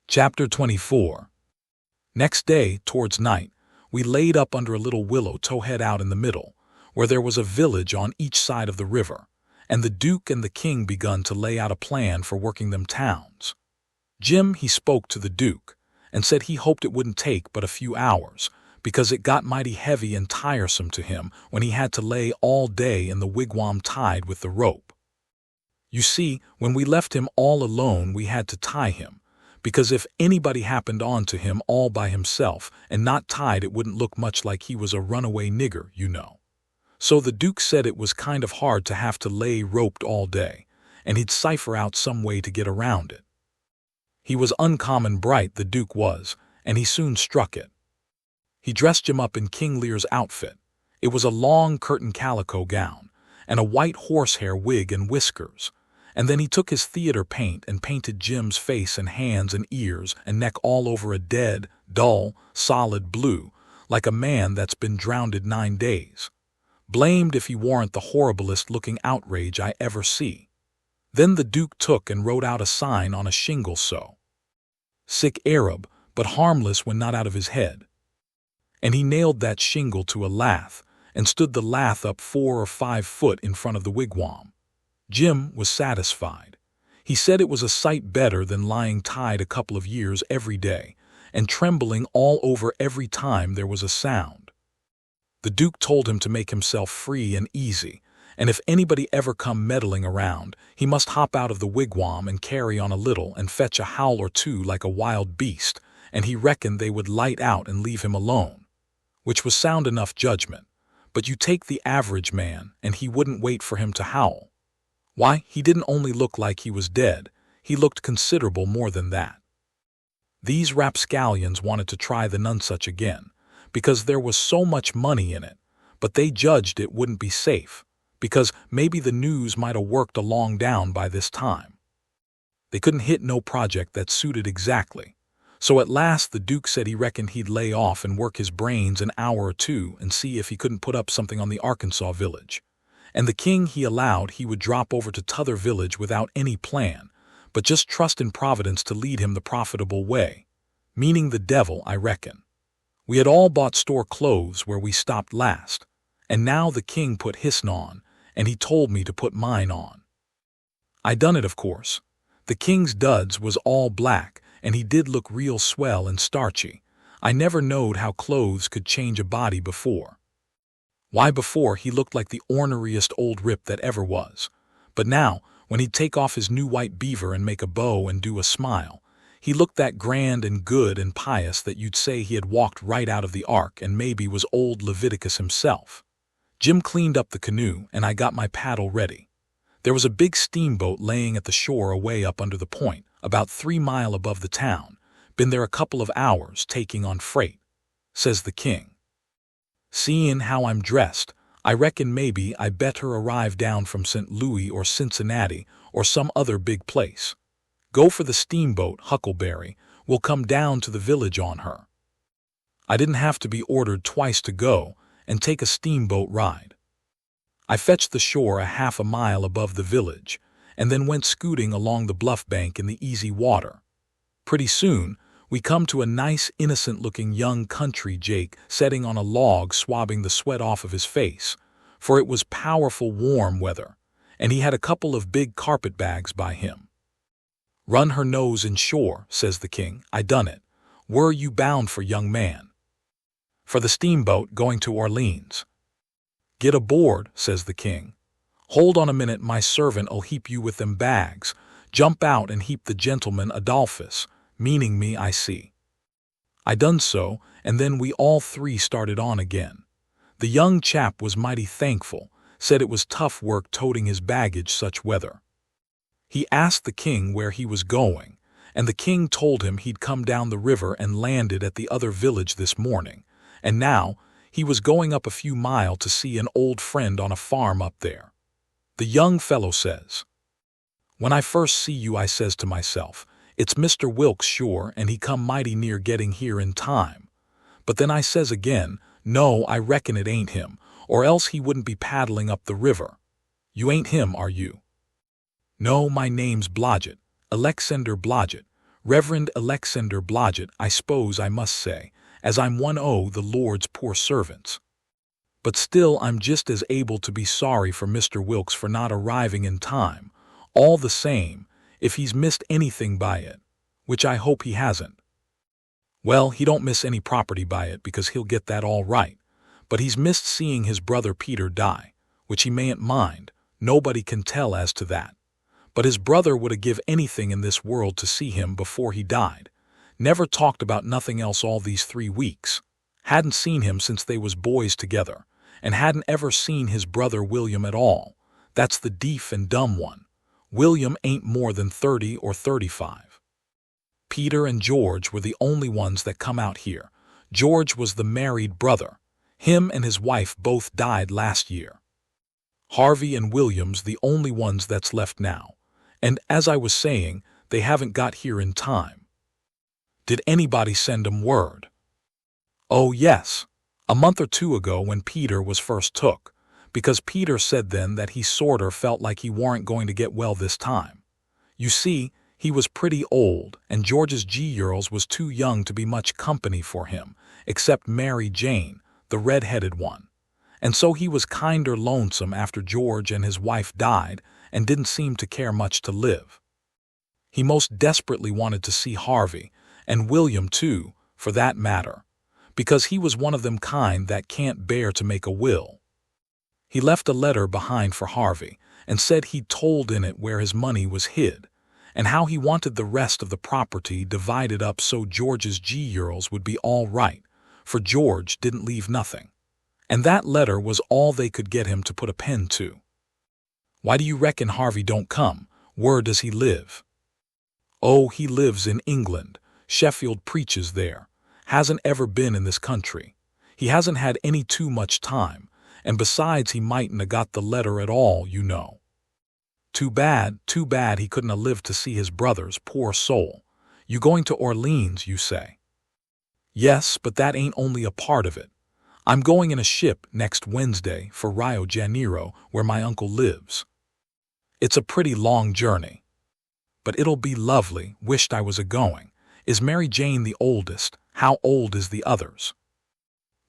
Chapter 24. Next day, towards night, we laid up under a little willow towhead out in the middle, where there was a village on each side of the river, and the Duke and the King begun to lay out a plan for working them towns. Jim, he spoke to the Duke, and said he hoped it wouldn't take but a few hours, because it got mighty heavy and tiresome to him when he had to lay all day in the wigwam tied with the rope. You see, when we left him all alone we had to tie him, because if anybody happened on to him all by himself and not tied it wouldn't look much like he was a runaway nigger, you know. So the Duke said it was kind of hard to have to lay roped all day, and he'd cipher out some way to get around it. He was uncommon bright, the Duke was, and he soon struck it. He dressed Jim up in King Lear's outfit. It was a long curtain calico gown, and a white horsehair wig and whiskers, and then he took his theater paint and painted Jim's face and hands and ears and neck all over a dead, dull, solid blue, like a man that's been drowned 9 days. Blamed if he warn't the horriblest-looking outrage I ever see. Then the Duke took and wrote out a sign on a shingle so. Sick Arab, but harmless when not out of his head. And he nailed that shingle to a lath, and stood the lath up 4 or 5 foot in front of the wigwam. Jim was satisfied. He said it was a sight better than lying tied a couple of years every day, and trembling all over every time there was a sound. The Duke told him to make himself free and easy, and if anybody ever come meddling around, he must hop out of the wigwam and carry on a little and fetch a howl or two like a wild beast, and he reckoned they would light out and leave him alone. Which was sound enough judgment, but you take the average man, and he wouldn't wait for him to howl. Why, he didn't only look like he was dead, he looked considerable more than that. These rapscallions wanted to try the Nonsuch again, because there was so much money in it, but they judged it wouldn't be safe, because maybe the news might 'a' worked along down by this time. They couldn't hit no project that suited exactly, so at last the Duke said he reckoned he'd lay off and work his brains an hour or two and see if he couldn't put up something on the Arkansas village. And the King he allowed he would drop over to t'other village without any plan, but just trust in Providence to lead him the profitable way, meaning the devil, I reckon. We had all bought store clothes where we stopped last, and now the King put his'n on, and he told me to put mine on. I done it, of course. The King's duds was all black, and he did look real swell and starchy. I never knowed how clothes could change a body before. Why, before he looked like the orneriest old rip that ever was, but now, when he'd take off his new white beaver and make a bow and do a smile, he looked that grand and good and pious that you'd say he had walked right out of the ark and maybe was old Leviticus himself. Jim cleaned up the canoe, and I got my paddle ready. There was a big steamboat laying at the shore away up under the point, about 3 miles above the town. Been there a couple of hours taking on freight, says the King. Seein' how I'm dressed, I reckon maybe I better arrive down from St. Louis or Cincinnati or some other big place. Go for the steamboat, Huckleberry. We'll come down to the village on her. I didn't have to be ordered twice to go and take a steamboat ride. I fetched the shore a half a mile above the village, and then went scooting along the bluff bank in the easy water. Pretty soon, we come to a nice, innocent-looking young country Jake setting on a log swabbing the sweat off of his face, for it was powerful warm weather, and he had a couple of big carpet bags by him. "Run her nose in shore," says the King. "I done it. Where you bound for, young man?" "For the steamboat going to Orleans." "Get aboard," says the King. "Hold on a minute, my servant'll heap you with them bags. Jump out and heap the gentleman Adolphus," meaning me, I see. I done so, and then we all 3 started on again. The young chap was mighty thankful, said it was tough work toting his baggage such weather. He asked the King where he was going, and the King told him he'd come down the river and landed at the other village this morning, and now he was going up a few miles to see an old friend on a farm up there. The young fellow says, "When I first see you, I says to myself, it's Mr. Wilkes sure, and he come mighty near getting here in time. But then I says again, no, I reckon it ain't him, or else he wouldn't be paddling up the river. You ain't him, are you?" "No, my name's Blodgett, Alexander Blodgett, Reverend Alexander Blodgett, I suppose I must say, as I'm one o' the Lord's poor servants. But still I'm just as able to be sorry for Mr. Wilkes for not arriving in time, all the same, if he's missed anything by it, which I hope he hasn't. Well, he don't miss any property by it because he'll get that all right, but he's missed seeing his brother Peter die, which he mayn't mind, nobody can tell as to that. But his brother would have give anything in this world to see him before he died. Never talked about nothing else all these 3 weeks. Hadn't seen him since they was boys together, and hadn't ever seen his brother William at all. That's the deaf and dumb one. William ain't more than 30 or 35. Peter and George were the only ones that come out here. George was the married brother. Him and his wife both died last year. Harvey and William's the only ones that's left now. And as I was saying, they haven't got here in time. Did anybody send 'em word? Oh, yes. A month or 2 ago when Peter was first took, because Peter said then that he sorter felt like he warn't going to get well this time. You see, he was pretty old, and George's G-Earls was too young to be much company for him, except Mary Jane, the red-headed one. And so he was kinder lonesome after George and his wife died and didn't seem to care much to live. He most desperately wanted to see Harvey, and William too, for that matter, because he was one of them kind that can't bear to make a will. He left a letter behind for Harvey and said he'd told in it where his money was hid, and how he wanted the rest of the property divided up so George's G-Earls would be all right, for George didn't leave nothing. And that letter was all they could get him to put a pen to. Why do you reckon Harvey don't come? Where does he live? Oh, he lives in England. Sheffield preaches there. Hasn't ever been in this country. He hasn't had any too much time, and besides he mightn't have got the letter at all, you know. Too bad he couldn't have lived to see his brothers, poor soul. You going to Orleans, you say? Yes, but that ain't only a part of it. I'm going in a ship next Wednesday for Rio Janeiro, where my uncle lives. It's a pretty long journey. But it'll be lovely, wished I was a-going. Is Mary Jane the oldest? How old is the others?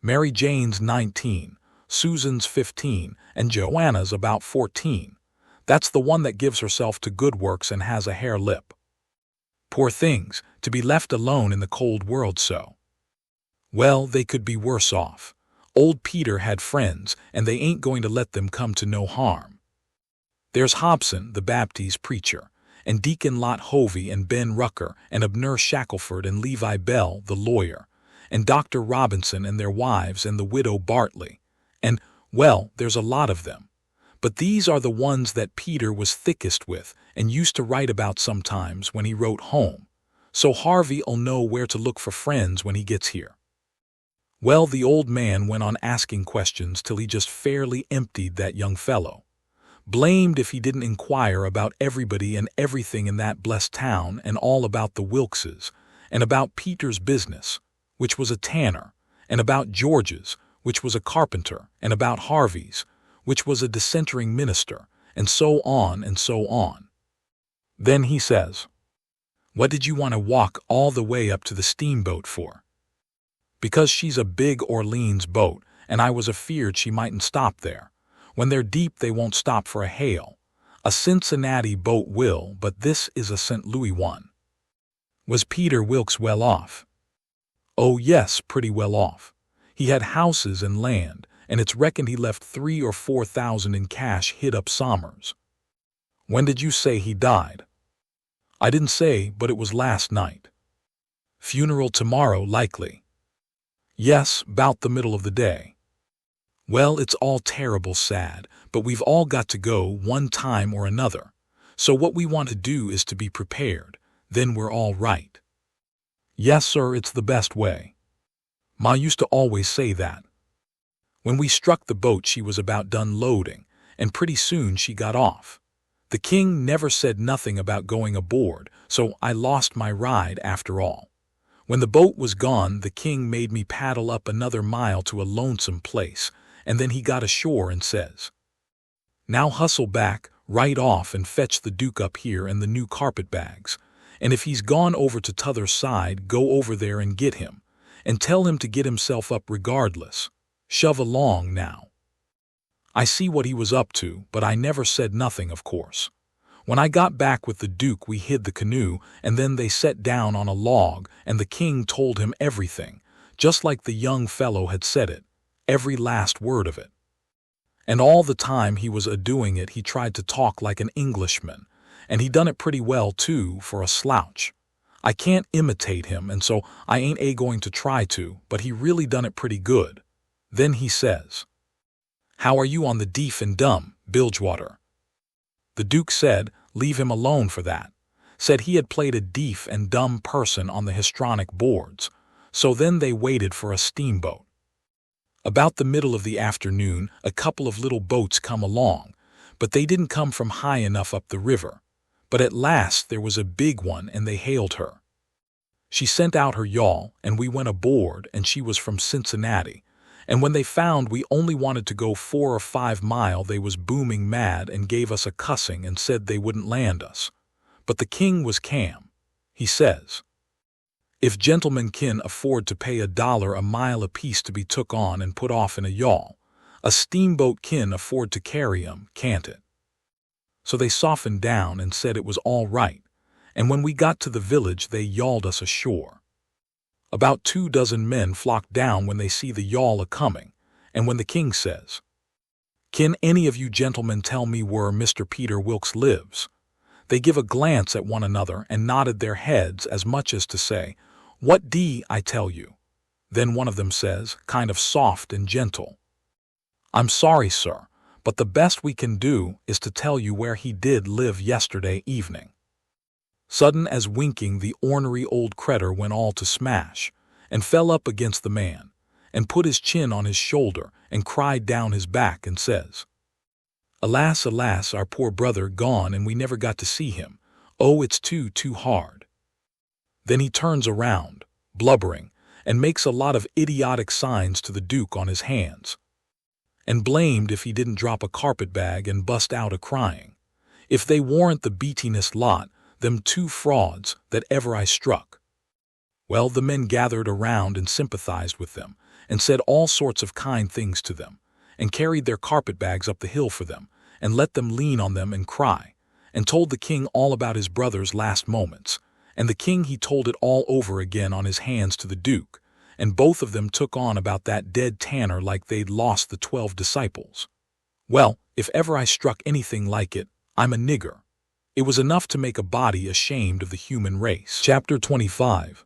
Mary Jane's 19, Susan's 15, and Joanna's about 14. That's the one that gives herself to good works and has a hare lip. Poor things, to be left alone in the cold world so. Well, they could be worse off. Old Peter had friends, and they ain't going to let them come to no harm. There's Hobson, the Baptist preacher, and Deacon Lot Hovey and Ben Rucker and Abner Shackelford and Levi Bell, the lawyer, and Dr. Robinson and their wives and the widow Bartley. And, well, there's a lot of them. But these are the ones that Peter was thickest with and used to write about sometimes when he wrote home. So Harvey'll know where to look for friends when he gets here. Well, the old man went on asking questions till he just fairly emptied that young fellow. Blamed if he didn't inquire about everybody and everything in that blessed town and all about the Wilkses, and about Peter's business, which was a tanner, and about George's, which was a carpenter, and about Harvey's, which was a dissentering minister, and so on and so on. Then he says, "What did you want to walk all the way up to the steamboat for?" "Because she's a big Orleans boat, and I was afeard she mightn't stop there. When they're deep they won't stop for a hail. A Cincinnati boat will, but this is a St. Louis one." Was Peter Wilkes well off? Oh yes, pretty well off. He had houses and land, and it's reckoned he left 3,000 or 4,000 in cash hid up sommers. When did you say he died? I didn't say, but it was last night. Funeral tomorrow, likely. Yes, 'bout the middle of the day. Well, it's all terrible sad, but we've all got to go one time or another. So what we want to do is to be prepared, then we're all right. Yes, sir, it's the best way. Ma used to always say that. When we struck the boat she was about done loading, and pretty soon she got off. The king never said nothing about going aboard, so I lost my ride after all. When the boat was gone, the king made me paddle up another mile to a lonesome place, and then he got ashore and says, "Now hustle back, right off and fetch the Duke up here and the new carpet bags, and if he's gone over to t'other side, go over there and get him, and tell him to get himself up regardless. Shove along now." I see what he was up to, but I never said nothing, of course. When I got back with the Duke, we hid the canoe, and then they sat down on a log, and the king told him everything, just like the young fellow had said it, every last word of it. And all the time he was a-doing it, he tried to talk like an Englishman, and he done it pretty well, too, for a slouch. I can't imitate him, and so I ain't going to try to, but he really done it pretty good. Then he says, "How are you on the deaf and dumb, Bilgewater?" The Duke said, leave him alone for that. Said he had played a deaf and dumb person on the histrionic boards. So then they waited for a steamboat. About the middle of the afternoon, a couple of little boats come along, but they didn't come from high enough up the river. But at last there was a big one, and they hailed her. She sent out her yawl, and we went aboard, and she was from Cincinnati. And when they found we only wanted to go 4 or 5 miles, they was booming mad and gave us a cussing and said they wouldn't land us. But the king was calm. He says, "If gentlemen can afford to pay $1 a mile apiece to be took on and put off in a yawl, a steamboat can afford to carry 'em, can't it?" So they softened down and said it was all right, and when we got to the village they yawled us ashore. About 24 men flocked down when they see the yawl a-coming, and when the king says, "Can any of you gentlemen tell me where Mr. Peter Wilkes lives?" They give a glance at one another and nodded their heads as much as to say, "What d I tell you?" Then one of them says, kind of soft and gentle, "I'm sorry, sir, but the best we can do is to tell you where he did live yesterday evening." Sudden as winking, the ornery old cretur went all to smash, and fell up against the man, and put his chin on his shoulder, and cried down his back, and says, "Alas, alas, our poor brother gone, and we never got to see him. Oh, it's too hard." Then he turns around, blubbering, and makes a lot of idiotic signs to the Duke on his hands, and blamed if he didn't drop a carpet-bag and bust out a-crying. If they warn't the beatinest lot, them 2 frauds, that ever I struck. Well, the men gathered around and sympathized with them, and said all sorts of kind things to them, and carried their carpet-bags up the hill for them, and let them lean on them and cry, and told the king all about his brother's last moments, and the king he told it all over again on his hands to the Duke, and both of them took on about that dead tanner like they'd lost the 12 disciples. Well, if ever I struck anything like it, I'm a nigger. It was enough to make a body ashamed of the human race. Chapter 25.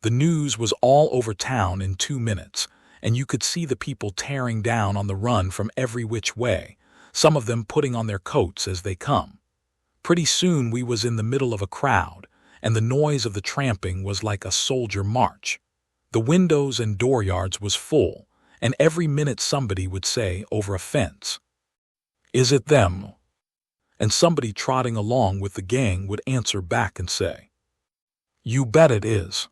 The news was all over town in 2 minutes, and you could see the people tearing down on the run from every which way, some of them putting on their coats as they come. Pretty soon we was in the middle of a crowd, and the noise of the tramping was like a soldier march. The windows and dooryards was full, and every minute somebody would say over a fence, "Is it them?" And somebody trotting along with the gang would answer back and say, "You bet it is."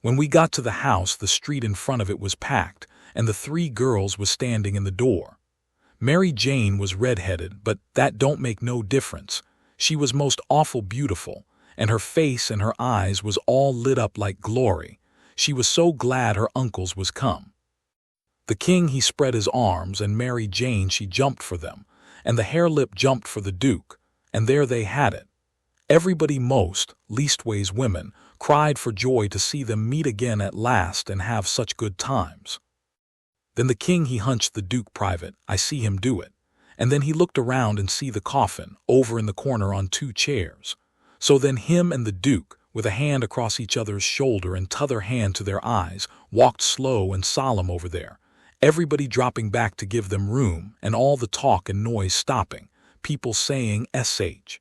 When we got to the house, the street in front of it was packed, and the 3 girls was standing in the door. Mary Jane was red-headed, but that don't make no difference. She was most awful beautiful, and her face and her eyes was all lit up like glory. She was so glad her uncles was come. The king he spread his arms, and Mary Jane she jumped for them, and the hare-lip jumped for the Duke, and there they had it. Everybody most, leastways women, cried for joy to see them meet again at last and have such good times. Then the king he hunched the Duke private, I see him do it, and then he looked around and see the coffin, over in the corner on 2 chairs. So then him and the Duke, with a hand across each other's shoulder and t'other hand to their eyes, walked slow and solemn over there, everybody dropping back to give them room, and all the talk and noise stopping, people saying "sh,"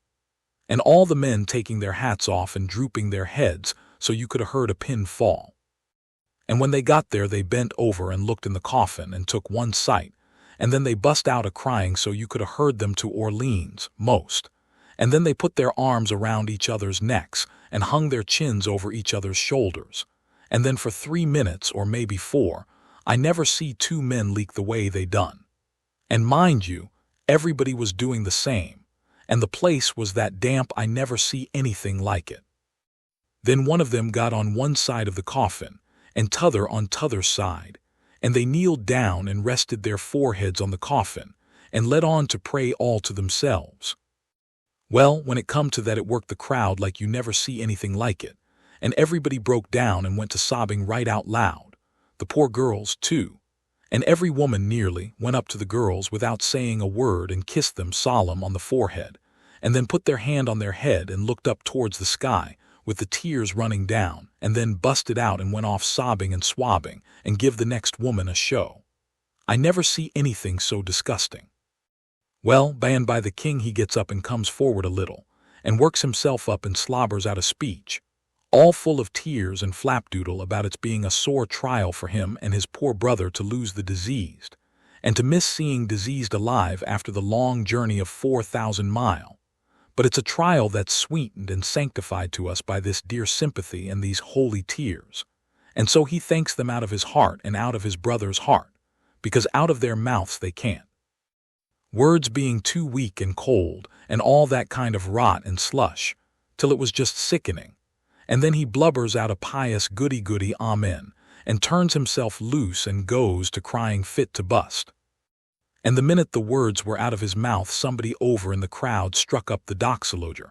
and all the men taking their hats off and drooping their heads so you could have heard a pin fall. And when they got there they bent over and looked in the coffin and took one sight, and then they bust out a-crying so you could have heard them to Orleans, most. And then they put their arms around each other's necks and hung their chins over each other's shoulders. And then for 3 minutes, or maybe 4, I never see 2 men leak the way they done. And mind you, everybody was doing the same, and the place was that damp I never see anything like it. Then one of them got on one side of the coffin, and t'other on t'other side, and they kneeled down and rested their foreheads on the coffin, and let on to pray all to themselves. Well, when it come to that, it worked the crowd like you never see anything like it, and everybody broke down and went to sobbing right out loud, the poor girls too, and every woman nearly went up to the girls without saying a word and kissed them solemn on the forehead, and then put their hand on their head and looked up towards the sky with the tears running down, and then busted out and went off sobbing and swabbing and give the next woman a show. I never see anything so disgusting. Well, by and by the king he gets up and comes forward a little, and works himself up and slobbers out a speech, all full of tears and flapdoodle about its being a sore trial for him and his poor brother to lose the diseased, and to miss seeing diseased alive after the long journey of 4,000 miles. But it's a trial that's sweetened and sanctified to us by this dear sympathy and these holy tears. And so he thanks them out of his heart and out of his brother's heart, because out of their mouths they can't. Words being too weak and cold, and all that kind of rot and slush, till it was just sickening. And then he blubbers out a pious goody-goody amen, and turns himself loose and goes to crying fit to bust. And the minute the words were out of his mouth, somebody over in the crowd struck up the doxology,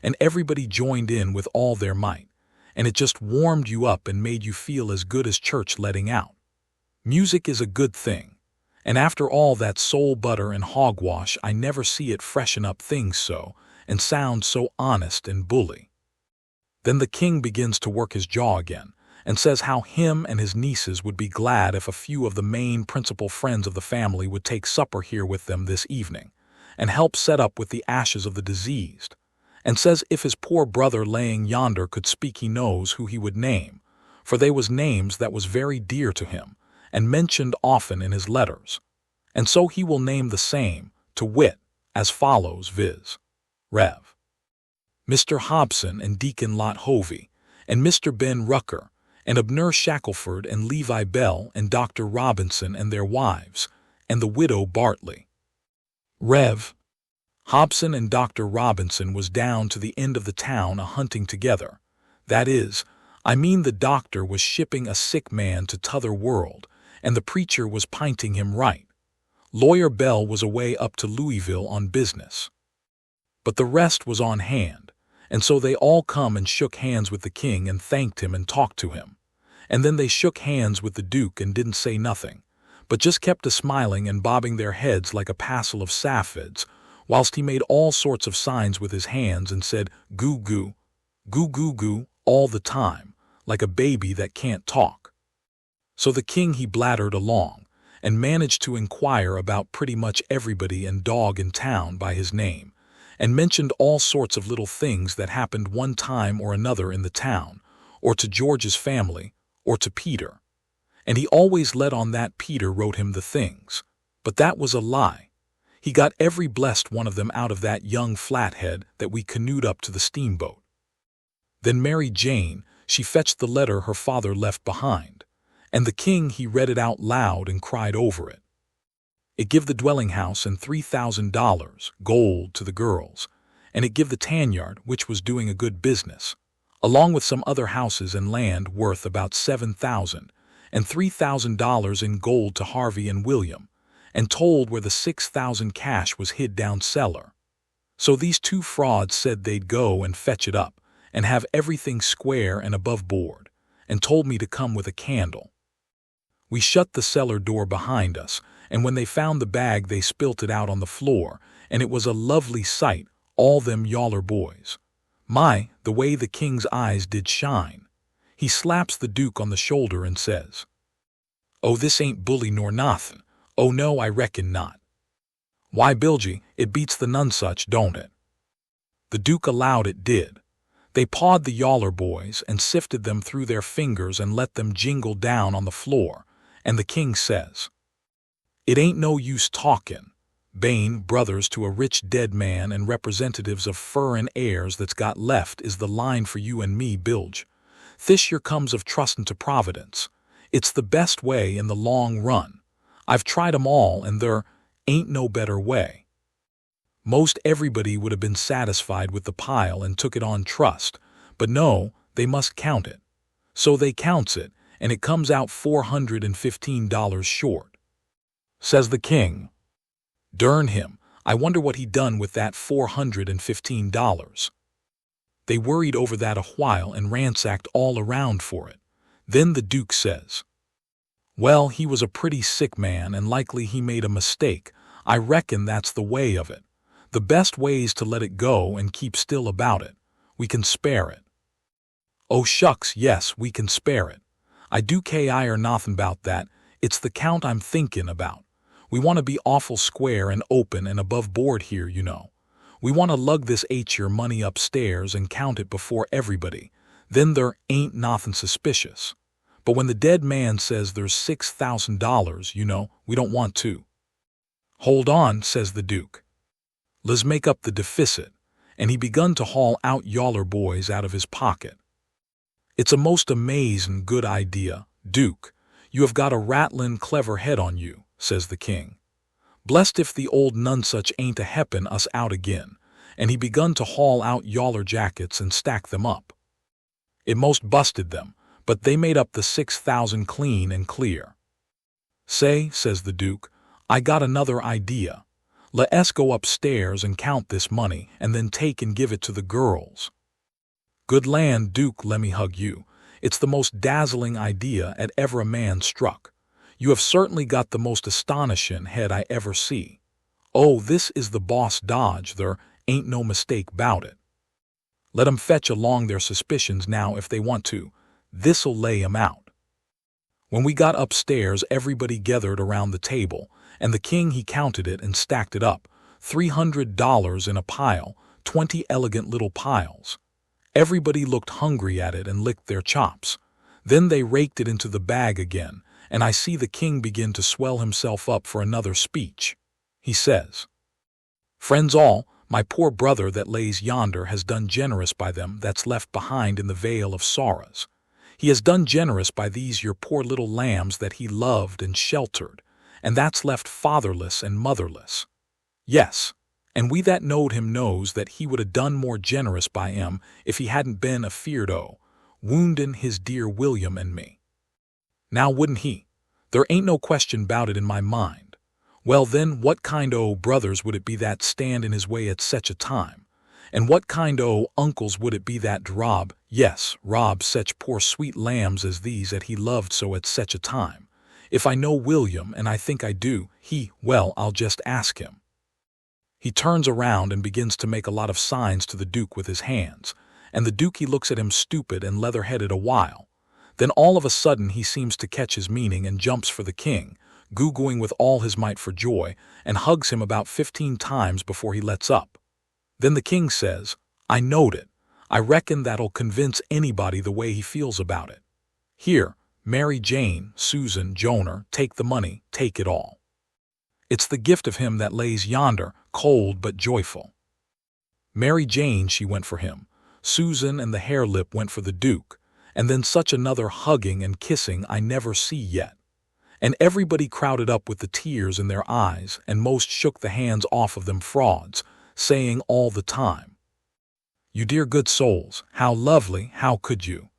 and everybody joined in with all their might, and it just warmed you up and made you feel as good as church letting out. Music is a good thing, and after all that soul butter and hogwash, I never see it freshen up things so, and sound so honest and bully. Then the king begins to work his jaw again, and says how him and his nieces would be glad if a few of the main principal friends of the family would take supper here with them this evening, and help set up with the ashes of the diseased, and says if his poor brother laying yonder could speak he knows who he would name, for they was names that was very dear to him, and mentioned often in his letters, and so he will name the same, to wit, as follows, viz. Rev. Mr. Hobson and Deacon Lot Hovey, and Mr. Ben Rucker, and Abner Shackelford and Levi Bell and Dr. Robinson and their wives, and the widow Bartley. Rev. Hobson and Dr. Robinson was down to the end of the town a-hunting together. That is, I mean the doctor was shipping a sick man to t'other world, and the preacher was pinting him right. Lawyer Bell was away up to Louisville on business. But the rest was on hand, and so they all come and shook hands with the king and thanked him and talked to him. And then they shook hands with the duke and didn't say nothing, but just kept a-smiling and bobbing their heads like a passel of saphids, whilst he made all sorts of signs with his hands and said goo goo, goo goo goo all the time, like a baby that can't talk. So the king he blattered along, and managed to inquire about pretty much everybody and dog in town by his name, and mentioned all sorts of little things that happened one time or another in the town, or to George's family, or to Peter. And he always let on that Peter wrote him the things, but that was a lie. He got every blessed one of them out of that young flathead that we canoed up to the steamboat. Then Mary Jane, she fetched the letter her father left behind, and the king he read it out loud and cried over it. It give the dwelling house and $3,000 gold to the girls, and it give the tan yard, which was doing a good business, along with some other houses and land worth about $7,000, and $3,000 in gold to Harvey and William, and told where the $6,000 cash was hid down cellar. So these two frauds said they'd go and fetch it up, and have everything square and above board, and told me to come with a candle. We shut the cellar door behind us, and when they found the bag they spilt it out on the floor, and it was a lovely sight, all them yaller boys. My, the way the king's eyes did shine. He slaps the duke on the shoulder and says, "Oh, this ain't bully nor nothin'. Oh no, I reckon not. Why, Bilgy, it beats the nonsuch, don't it?" The duke allowed it did. They pawed the yaller boys and sifted them through their fingers and let them jingle down on the floor, and the king says, "It ain't no use talkin'. Bane, brothers to a rich dead man and representatives of fur and heirs that's got left is the line for you and me, Bilge. This yer comes of trustin' to Providence. It's the best way in the long run. I've tried 'em all, and there ain't no better way." Most everybody would have been satisfied with the pile and took it on trust, but no, they must count it. So they counts it, and it comes out $415 short. Says the king, "Dern him, I wonder what he done with that $415. They worried over that a while and ransacked all around for it. Then the Duke says, "Well, he was a pretty sick man and likely he made a mistake. I reckon that's the way of it. The best way's to let it go and keep still about it. We can spare it." "Oh shucks, yes, we can spare it. I do care nothing about that. It's the count I'm thinking about. We want to be awful square and open and above board here, you know. We want to lug this your money upstairs and count it before everybody. Then there ain't nothing suspicious. But when the dead man says there's $6,000, you know, we don't want to." "Hold on," says the Duke. "Let's make up the deficit," and he begun to haul out yaller boys out of his pocket. "It's a most amazin' good idea, Duke. You have got a rattlin' clever head on you," says the king. "Blest if the old nunsuch ain't a-heppin' us out again," and he begun to haul out yaller jackets and stack them up. It most busted them, but they made up the 6,000 clean and clear. "Say," says the Duke, "I got another idea. Let's go upstairs and count this money and then take and give it to the girls." "Good land, Duke, lemme hug you. It's the most dazzling idea 'at ever a man struck. You have certainly got the most astonishin' head I ever see. Oh, this is the boss dodge, there ain't no mistake 'bout it. Let 'em fetch along their suspicions now if they want to. This'll lay 'em out." When we got upstairs, everybody gathered around the table, and the king he counted it and stacked it up, $300 in a pile, 20 elegant little piles. Everybody looked hungry at it and licked their chops. Then they raked it into the bag again, and I see the king begin to swell himself up for another speech. He says, "Friends all, my poor brother that lays yonder has done generous by them that's left behind in the vale of sorrows. He has done generous by these your poor little lambs that he loved and sheltered, and that's left fatherless and motherless. Yes, and we that knowed him knows that he would 'a' done more generous by 'em if he hadn't been afeard o' woundin' his dear William and me. Now wouldn't he? There ain't no question 'bout it in my mind. Well then, what kind o' brothers would it be that stand in his way at sech a time? And what kind o' uncles would it be that rob sech poor sweet lambs as these that he loved so at sech a time? If I know William, and I think I do, well, I'll just ask him." He turns around and begins to make a lot of signs to the Duke with his hands, and the Duke he looks at him stupid and leather-headed a while. Then all of a sudden he seems to catch his meaning and jumps for the king, goo-gooing with all his might for joy, and hugs him about 15 times before he lets up. Then the king says, "I knowed it. I reckon that'll convince anybody the way he feels about it. Here, Mary Jane, Susan, Joner, take the money, take it all. It's the gift of him that lays yonder, cold but joyful." Mary Jane, she went for him. Susan and the hare-lip went for the Duke, and then such another hugging and kissing I never see yet. And everybody crowded up with the tears in their eyes, and most shook the hands off of them frauds, saying all the time, "You dear good souls, how lovely, how could you?"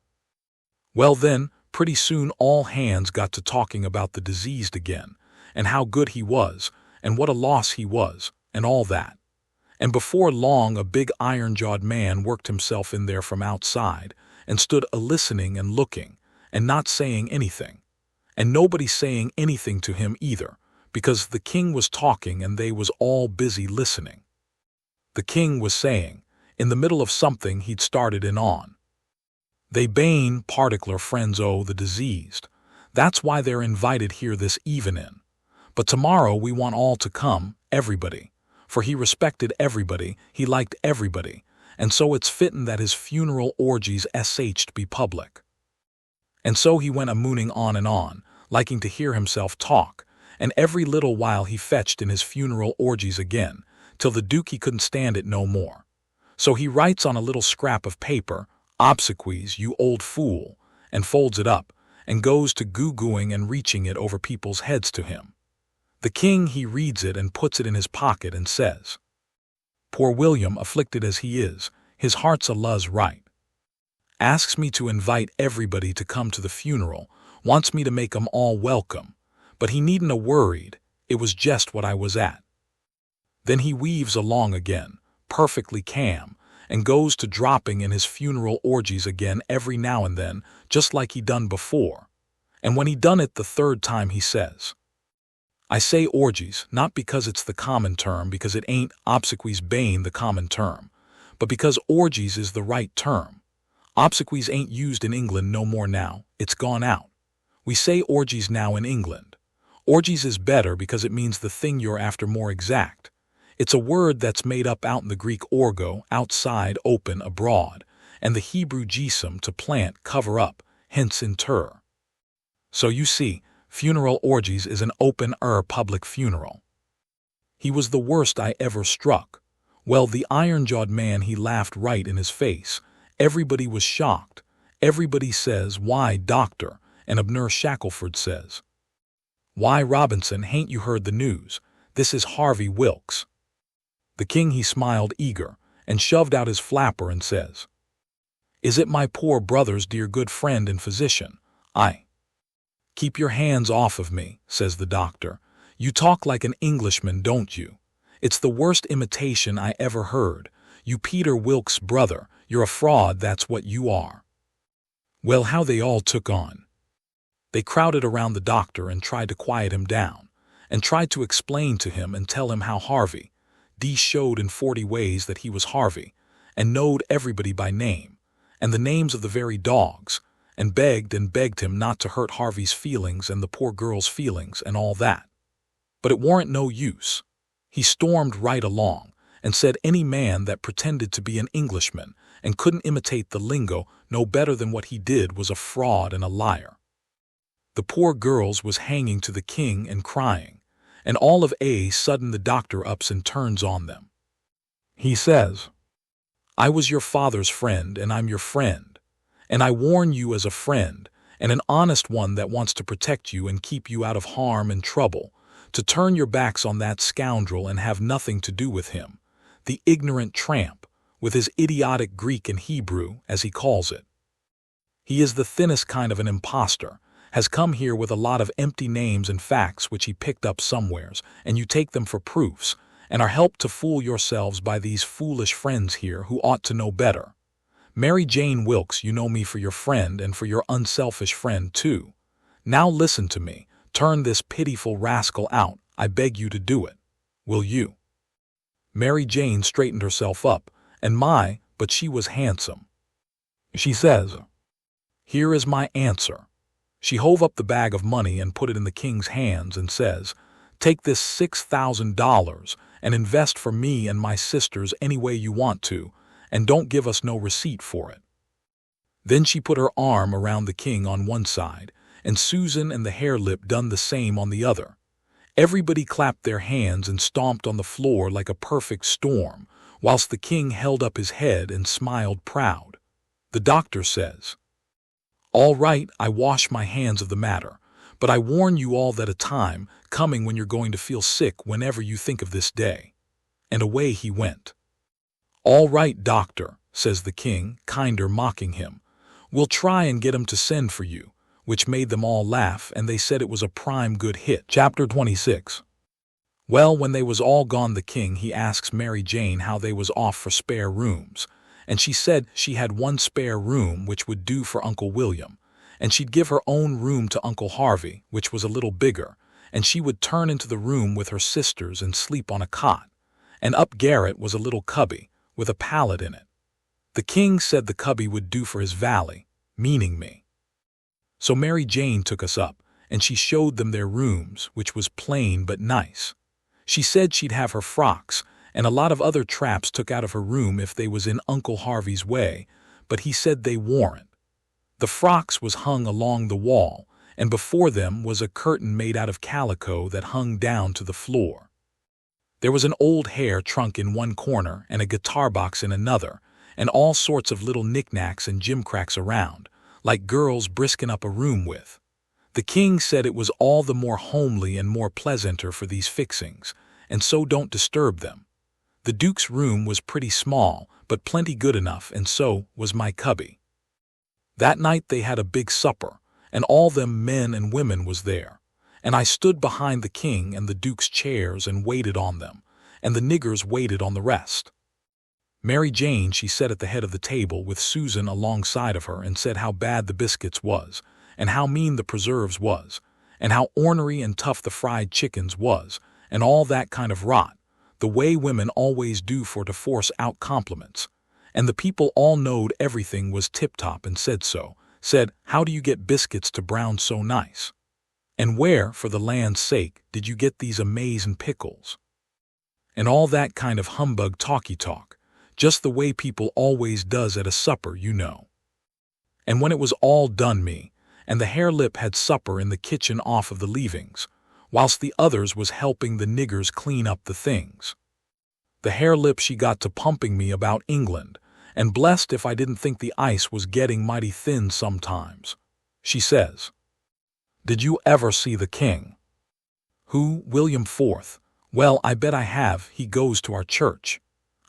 Well then, pretty soon all hands got to talking about the diseased again, and how good he was, and what a loss he was, and all that. And before long a big iron-jawed man worked himself in there from outside, and stood a-listening and looking, and not saying anything. And nobody saying anything to him either, because the king was talking and they was all busy listening. The king was saying, in the middle of something he'd started in on, "They bane particular friends o' the diseased. That's why they're invited here this evenin'. But tomorrow we want all to come, everybody, for he respected everybody, he liked everybody, and so it's fittin' that his funeral orgies sh'd be public." And so he went a-mooning on and on, liking to hear himself talk, and every little while he fetched in his funeral orgies again, till the Duke he couldn't stand it no more. So he writes on a little scrap of paper, "Obsequies, you old fool," and folds it up, and goes to goo-gooing and reaching it over people's heads to him. The king he reads it and puts it in his pocket and says, "Poor William, afflicted as he is, his heart's Allah's right." asks me to invite everybody to come to the funeral, wants me to make 'em all welcome, but he needn't 'a' worried, it was just what I was at. Then he weaves along again, perfectly calm, and goes to dropping in his funeral orgies again every now and then, just like he done before. And when he done it the third time, he says, I say orgies, not because it's the common term, because it ain't obsequies bane the common term, but because orgies is the right term. Obsequies ain't used in England no more now, it's gone out. We say orgies now in England. Orgies is better because it means the thing you're after more exact. It's a word that's made up out in the Greek orgo, outside, open, abroad, and the Hebrew gisum, to plant, cover up, hence inter. So you see, funeral orgies is an open-air public funeral. He was the worst I ever struck. Well, the iron-jawed man, he laughed right in his face. Everybody was shocked. Everybody says, why, doctor? And Abner Shackelford says, why, Robinson, hain't you heard the news? This is Harvey Wilkes. The king, he smiled eager, and shoved out his flapper and says, is it my poor brother's dear good friend and physician? Keep your hands off of me, says the doctor. You talk like an Englishman, don't you? It's the worst imitation I ever heard. You Peter Wilkes' brother, you're a fraud, that's what you are. Well, how they all took on. They crowded around the doctor and tried to quiet him down, and tried to explain to him and tell him how Harvey D showed in 40 ways that he was Harvey, and knowed everybody by name, and the names of the very dogs, and begged him not to hurt Harvey's feelings and the poor girl's feelings and all that. But it warn't no use. He stormed right along, and said any man that pretended to be an Englishman and couldn't imitate the lingo no better than what he did was a fraud and a liar. The poor girls was hanging to the king and crying, and all of a sudden the doctor ups and turns on them. He says, I was your father's friend, and I'm your friend, and I warn you as a friend, and an honest one that wants to protect you and keep you out of harm and trouble, to turn your backs on that scoundrel and have nothing to do with him, the ignorant tramp, with his idiotic Greek and Hebrew, as he calls it. He is the thinnest kind of an impostor, has come here with a lot of empty names and facts which he picked up somewheres, and you take them for proofs, and are helped to fool yourselves by these foolish friends here who ought to know better. Mary Jane Wilkes, you know me for your friend and for your unselfish friend too. Now listen to me, turn this pitiful rascal out, I beg you to do it. Will you? Mary Jane straightened herself up, and but she was handsome. She says, here is my answer. She hove up the bag of money and put it in the king's hands and says, take this $6,000 and invest for me and my sisters any way you want to, and don't give us no receipt for it. Then she put her arm around the king on one side, and Susan and the hare-lip done the same on the other. Everybody clapped their hands and stomped on the floor like a perfect storm, whilst the king held up his head and smiled proud. The doctor says, all right, I wash my hands of the matter, but I warn you all that a time coming when you're going to feel sick whenever you think of this day. And away he went. All right, doctor, says the king, kinder mocking him. We'll try and get 'em to send for you, which made them all laugh, and they said it was a prime good hit. Chapter 26. Well, when they was all gone, the king, he asks Mary Jane how they was off for spare rooms, and she said she had one spare room which would do for Uncle William, and she'd give her own room to Uncle Harvey, which was a little bigger, and she would turn into the room with her sisters and sleep on a cot, and up garret was a little cubby with a pallet in it. The king said the cubby would do for his valley, meaning me. So Mary Jane took us up, and she showed them their rooms, which was plain but nice. She said she'd have her frocks and a lot of other traps took out of her room if they was in Uncle Harvey's way, but he said they warn't. The frocks was hung along the wall, and before them was a curtain made out of calico that hung down to the floor. There was an old hair trunk in one corner and a guitar box in another, and all sorts of little knickknacks and gimcracks around, like girls brisking up a room with. The king said it was all the more homely and more pleasanter for these fixings, and so don't disturb them. The duke's room was pretty small, but plenty good enough, and so was my cubby. That night they had a big supper, and all them men and women was there. And I stood behind the king and the duke's chairs and waited on them, and the niggers waited on the rest. Mary Jane, she sat at the head of the table with Susan alongside of her and said how bad the biscuits was, and how mean the preserves was, and how ornery and tough the fried chickens was, and all that kind of rot, the way women always do for to force out compliments. And the people all knowed everything was tip-top and said so, said, how do you get biscuits to brown so nice? And where, for the land's sake, did you get these amazing pickles? And all that kind of humbug talky-talk, just the way people always does at a supper, you know. And when it was all done me, and the hare lip had supper in the kitchen off of the leavings, whilst the others was helping the niggers clean up the things. The hare lip she got to pumping me about England, and blessed if I didn't think the ice was getting mighty thin sometimes. She says, "Did you ever see the king?" "Who, William IV? Well, I bet I have. He goes to our church.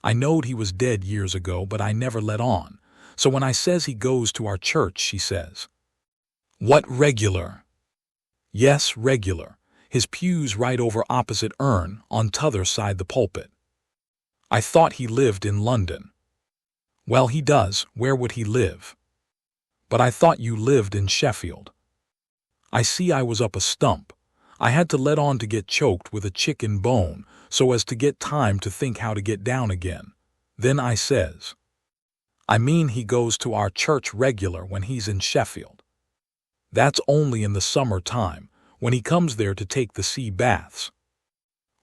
I knowed he was dead years ago, but I never let on. So when I says he goes to our church," she says. "What, regular?" "Yes, regular. His pew's right over opposite urn, on t'other side the pulpit." "I thought he lived in London." "Well, he does. Where would he live?" "But I thought you lived in Sheffield." I see I was up a stump. I had to let on to get choked with a chicken bone so as to get time to think how to get down again. Then I says, "I mean he goes to our church regular when he's in Sheffield. That's only in the summer time, when he comes there to take the sea baths."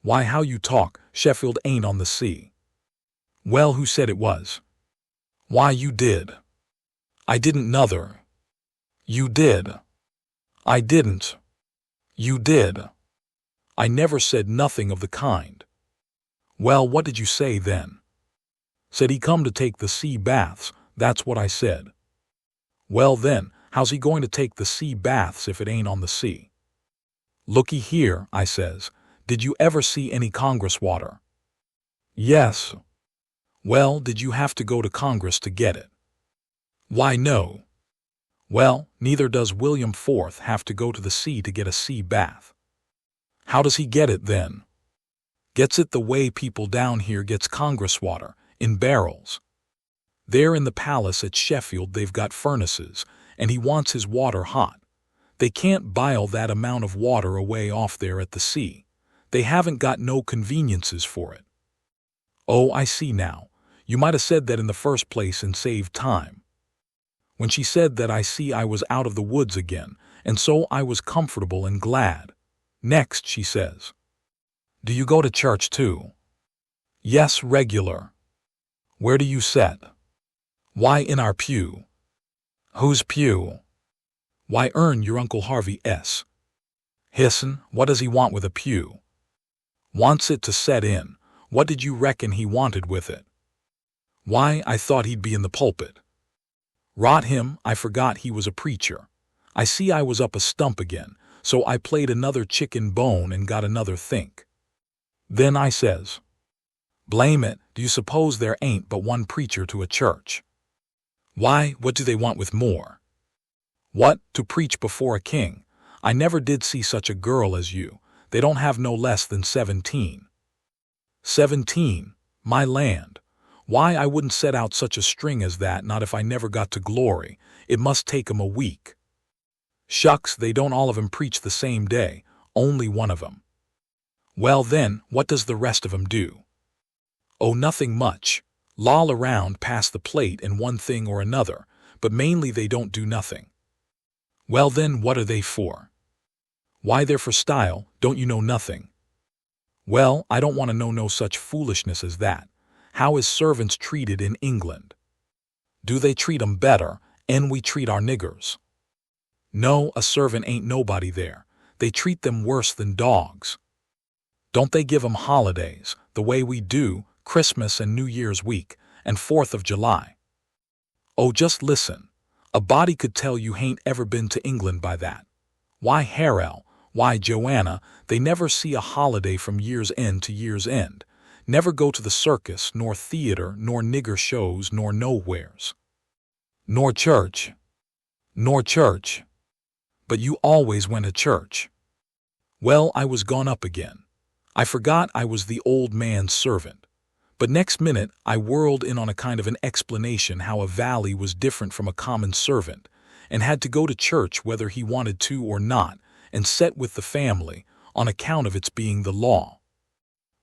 "Why, how you talk, Sheffield ain't on the sea." "Well, who said it was?" "Why, you did." "I didn't nuther." "You did." "I didn't." "You did." "I never said nothing of the kind." "Well, what did you say then?" "Said he come to take the sea baths, that's what I said." "Well then, how's he going to take the sea baths if it ain't on the sea?" "Looky here," I says, "did you ever see any Congress water?" "Yes." "Well, did you have to go to Congress to get it?" "Why, no." "Well, neither does William IV have to go to the sea to get a sea bath." "How does he get it then?" "Gets it the way people down here gets Congress water, in barrels. There in the palace at Sheffield they've got furnaces, and he wants his water hot. They can't bile that amount of water away off there at the sea. They haven't got no conveniences for it." "Oh, I see now. You might have said that in the first place and saved time." When she said that, I see I was out of the woods again, and so I was comfortable and glad. Next she says, "Do you go to church too?" "Yes, regular." "Where do you set?" "Why, in our pew." "Whose pew?" "Why, your Uncle Harvey S. "His'n, what does he want with a pew?" "Wants it to set in. What did you reckon he wanted with it?" "Why, I thought he'd be in the pulpit." "Rot him, I forgot he was a preacher." I see I was up a stump again, so I played another chicken bone and got another think. Then I says, "Blame it, do you suppose there ain't but one preacher to a church?" "Why, what do they want with more?" "What, to preach before a king? I never did see such a girl as you. They don't have no less than 17. 17, my land. Why, I wouldn't set out such a string as that, not if I never got to glory. It must take 'em a week." "Shucks, they don't all of 'em preach the same day, only one of 'em." "Well then, what does the rest of 'em do?" "Oh, nothing much. Loll around, pass the plate and one thing or another, but mainly they don't do nothing." "Well then, what are they for?" "Why, they're for style, don't you know nothing?" "Well, I don't want to know no such foolishness as that. How is servants treated in England?" "Do they treat 'em better, 'en we treat our niggers?" "No, a servant ain't nobody there. They treat them worse than dogs." "Don't they give 'em holidays, the way we do, Christmas and New Year's week, and 4th of July?" "Oh, just listen. A body could tell you hain't ever been to England by that. Why, Harrell, why, Joanna, they never see a holiday from year's end to year's end. Never go to the circus, nor theater, nor nigger shows, nor nowheres." "Nor church?" Nor church. But you always went to church. Well, I was gone up again. I forgot I was the old man's servant. But next minute I whirled in on a kind of an explanation how a valley was different from a common servant, and had to go to church whether he wanted to or not, and set with the family, on account of its being the law.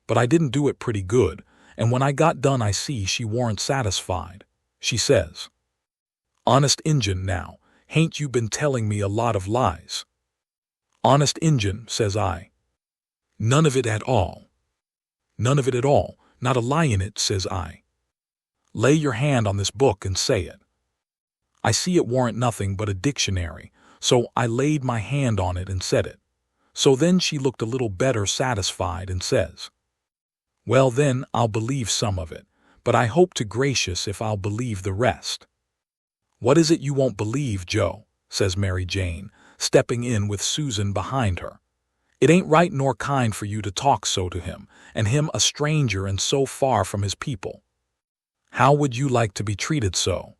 But I didn't do it pretty good, and when I got done I see she warn't satisfied. She says, "Honest Injun now, hain't you been telling me a lot of lies?" "Honest Injun," says I. "None of it at all." "None of it at all, not a lie in it," says I. "Lay your hand on this book and say it." I see it warn't nothing but a dictionary, so I laid my hand on it and said it. So then she looked a little better satisfied and says, "Well then, I'll believe some of it, but I hope to gracious if I'll believe the rest." "What is it you won't believe, Joe?" says Mary Jane, stepping in with Susan behind her. "It ain't right nor kind for you to talk so to him, and him a stranger and so far from his people. How would you like to be treated so?"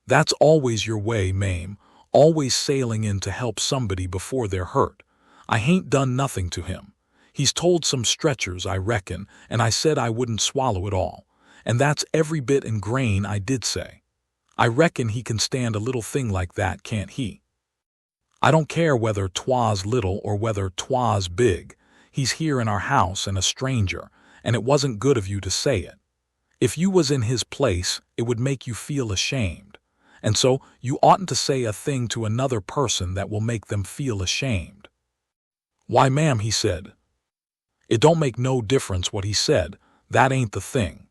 "That's always your way, Mame, always sailing in to help somebody before they're hurt. I hain't done nothing to him. He's told some stretchers, I reckon, and I said I wouldn't swallow it all, and that's every bit and grain I did say. I reckon he can stand a little thing like that, can't he? I don't care whether 'twas little or whether 'twas big. He's here in our house and a stranger, and it wasn't good of you to say it. If you was in his place, it would make you feel ashamed. And so you oughtn't to say a thing to another person that will make them feel ashamed." "Why, ma'am," he said, "it don't make no difference what he said. That ain't the thing.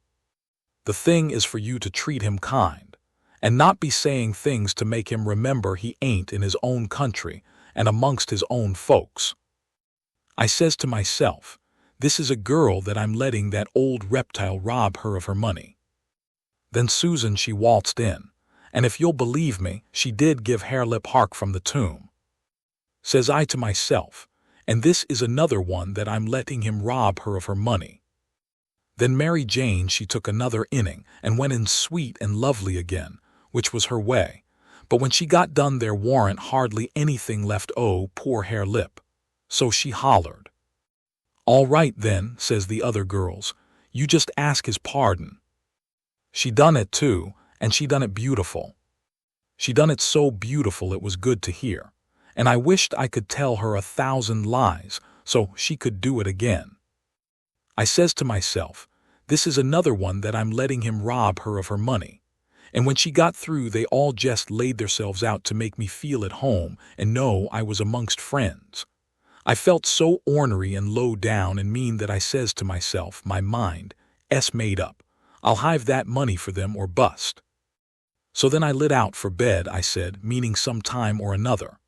The thing is for you to treat him kind, and not be saying things to make him remember he ain't in his own country and amongst his own folks." I says to myself, this is a girl that I'm letting that old reptile rob her of her money. Then Susan she waltzed in, and if you'll believe me, she did give Harelip hark from the tomb. Says I to myself, and this is another one that I'm letting him rob her of her money. Then Mary Jane she took another inning and went in sweet and lovely again, which was her way, but when she got done there warn't hardly anything left poor Harelip. So she hollered. "All right then," says the other girls, "you just ask his pardon." She done it too, and she done it beautiful. She done it so beautiful it was good to hear, and I wished I could tell her 1,000 lies so she could do it again. I says to myself, this is another one that I'm letting him rob her of her money. And when she got through they all just laid themselves out to make me feel at home and know I was amongst friends. I felt so ornery and low down and mean that I says to myself, my mind, made up. I'll hive that money for them or bust. So then I lit out for bed, I said, meaning some time or another.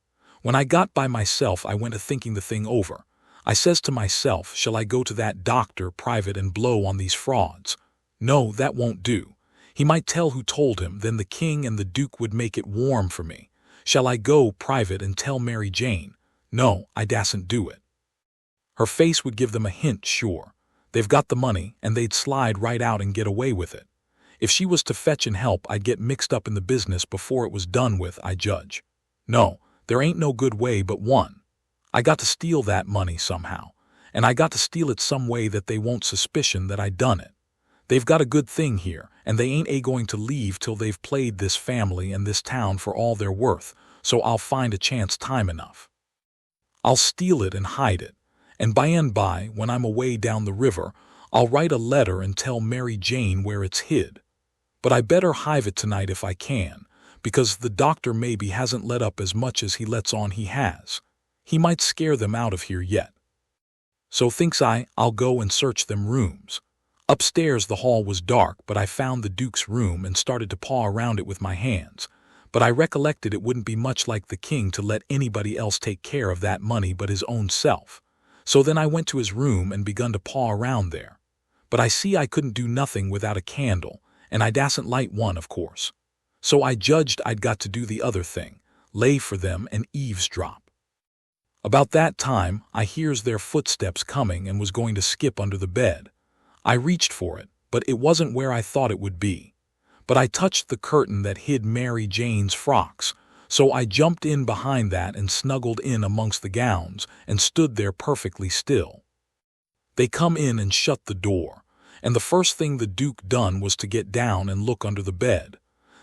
When I got by myself I went a-thinking the thing over. I says to myself, shall I go to that doctor private and blow on these frauds? No, that won't do. He might tell who told him, then the king and the duke would make it warm for me. Shall I go private and tell Mary Jane? No, I dasn't do it. Her face would give them a hint, sure. They've got the money, and they'd slide right out and get away with it. If she was to fetch and help, I'd get mixed up in the business before it was done with, I judge. No, there ain't no good way but one. I got to steal that money somehow, and I got to steal it some way that they won't suspicion that I done it. They've got a good thing here, and they ain't going to leave till they've played this family and this town for all they're worth, so I'll find a chance time enough. I'll steal it and hide it, and by, when I'm away down the river, I'll write a letter and tell Mary Jane where it's hid. But I better hive it tonight if I can, because the doctor maybe hasn't let up as much as he lets on he has. He might scare them out of here yet. So thinks I'll go and search them rooms. Upstairs the hall was dark, but I found the Duke's room and started to paw around it with my hands. But I recollected it wouldn't be much like the king to let anybody else take care of that money but his own self. So then I went to his room and begun to paw around there. But I see I couldn't do nothing without a candle, and I dasn't light one, of course. So I judged I'd got to do the other thing, lay for them and eavesdrop. About that time, I hears their footsteps coming and was going to skip under the bed. I reached for it, but it wasn't where I thought it would be. But I touched the curtain that hid Mary Jane's frocks, So I jumped in behind that and snuggled in amongst the gowns and stood there perfectly still. They come in and shut the door, and the first thing the Duke done was to get down and look under the bed.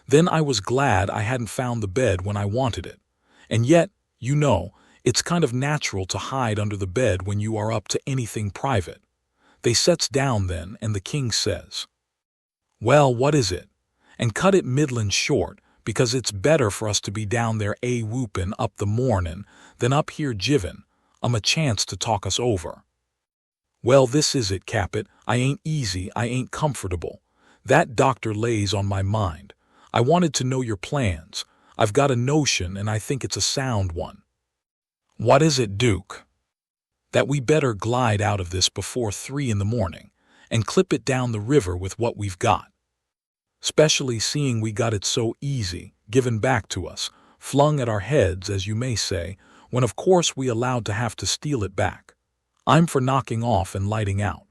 Then I was glad I hadn't found the bed when I wanted it. And yet, you know, it's kind of natural to hide under the bed when you are up to anything private. They sets down then, and the king says, "Well, what is it?" And cut it middlin' short, because it's better for us to be down there whoopin' up the mornin' than up here jivin', a chance to talk us over. "Well, this is it, Capet. I ain't easy, I ain't comfortable. That doctor lays on my mind. I wanted to know your plans. I've got a notion, and I think it's a sound one." "What is it, Duke?" "That we better glide out of this before 3 in the morning, and clip it down the river with what we've got. Specially seeing we got it so easy, given back to us, flung at our heads, as you may say, when of course we allowed to have to steal it back. I'm for knocking off and lighting out."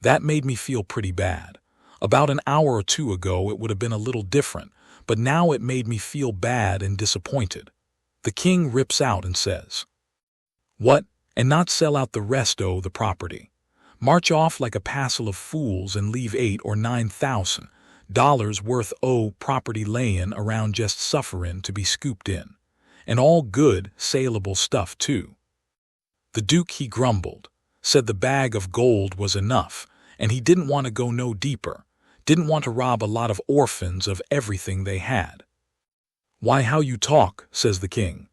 That made me feel pretty bad. About an hour or two ago it would have been a little different, but now it made me feel bad and disappointed. The king rips out and says, "What, and not sell out the rest o' the property? March off like a passel of fools and leave $8,000 or $9,000 worth o' property layin' around just sufferin' to be scooped in, and all good, saleable stuff too." The Duke he grumbled, said the bag of gold was enough, and he didn't want to go no deeper, didn't want to rob a lot of orphans of everything they had. "Why, how you talk," says the king.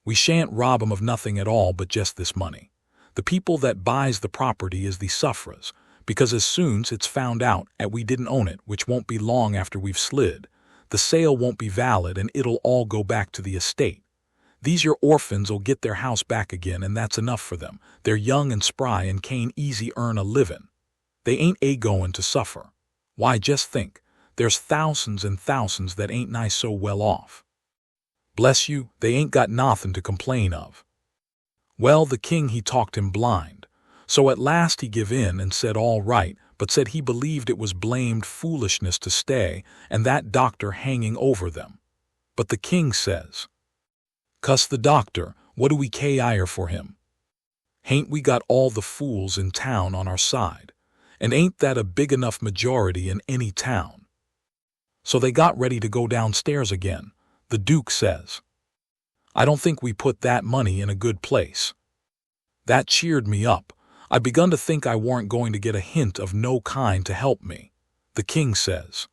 "We shan't rob 'em of nothing at all but just this money. The people that buys the property is the sufferers, because as soon's it's found out 'at we didn't own it, which won't be long after we've slid, the sale won't be valid and it'll all go back to the estate. These your orphans''ll get their house back again, and that's enough for them. They're young and spry and can't easy earn a livin'. They ain't goin' to suffer. Why, just think, there's thousands and thousands that ain't nigh so well off. Bless you, they ain't got nothin' to complain of." Well, the king he talked him blind, so at last he give in and said all right, but said he believed it was blamed foolishness to stay and that doctor hanging over them. But the king says, "Cuss the doctor, what do we care for him? Hain't we got all the fools in town on our side, and ain't that a big enough majority in any town?" So they got ready to go downstairs again. The Duke says, "I don't think we put that money in a good place." That cheered me up. I begun to think I warn't going to get a hint of no kind to help me. The king says,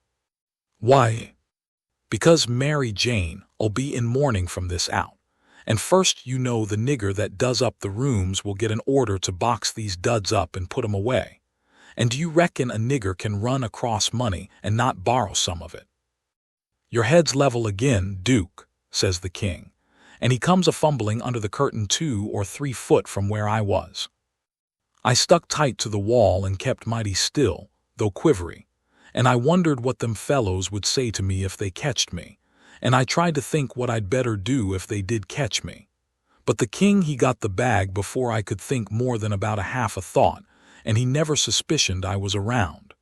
"Why?" "Because Mary Jane'll be in mourning from this out. And first, you know, the nigger that does up the rooms will get an order to box these duds up and put 'em away. And do you reckon a nigger can run across money and not borrow some of it?" "Your head's level again, Duke," says the king, and he comes a-fumbling under the curtain 2 or 3 foot from where I was. I stuck tight to the wall and kept mighty still, though quivery, and I wondered what them fellows would say to me if they catched me, and I tried to think what I'd better do if they did catch me. But the king he got the bag before I could think more than about a half a thought, and he never suspicioned I was around.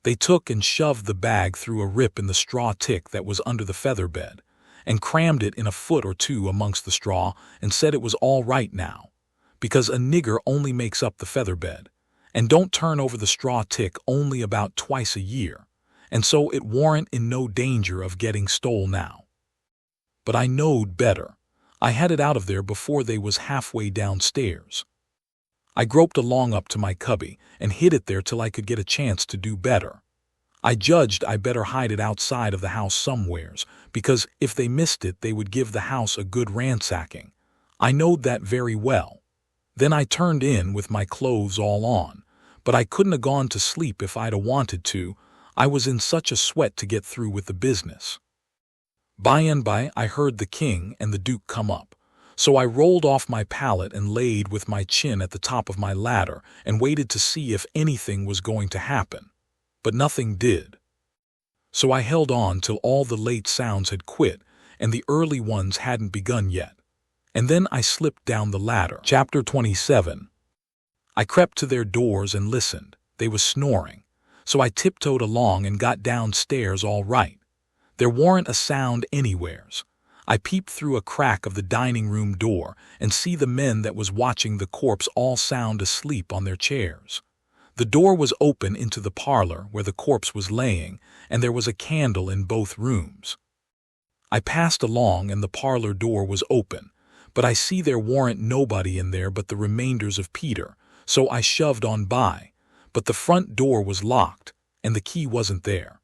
They took and shoved the bag through a rip in the straw tick that was under the feather bed, and crammed it in a foot or two amongst the straw, and said it was all right now, because a nigger only makes up the feather bed, and don't turn over the straw tick only about twice a year, and so it warn't in no danger of getting stole now. But I knowed better. I had it out of there before they was halfway downstairs. I groped along up to my cubby and hid it there till I could get a chance to do better. I judged I better hide it outside of the house somewheres, because if they missed it they would give the house a good ransacking. I knowed that very well. Then I turned in with my clothes all on, but I couldn't 'a' gone to sleep if I'd 'a' wanted to. I was in such a sweat to get through with the business. By and by I heard the king and the Duke come up, so I rolled off my pallet and laid with my chin at the top of my ladder and waited to see if anything was going to happen. But nothing did. So I held on till all the late sounds had quit and the early ones hadn't begun yet. And then I slipped down the ladder. Chapter 27. I crept to their doors and listened. They was snoring. So I tiptoed along and got downstairs all right. There warn't a sound anywheres. I peeped through a crack of the dining room door and see the men that was watching the corpse all sound asleep on their chairs. The door was open into the parlor where the corpse was laying, and there was a candle in both rooms. I passed along and the parlor door was open, but I see there warn't nobody in there but the remainders of Peter, so I shoved on by, but the front door was locked, and the key wasn't there.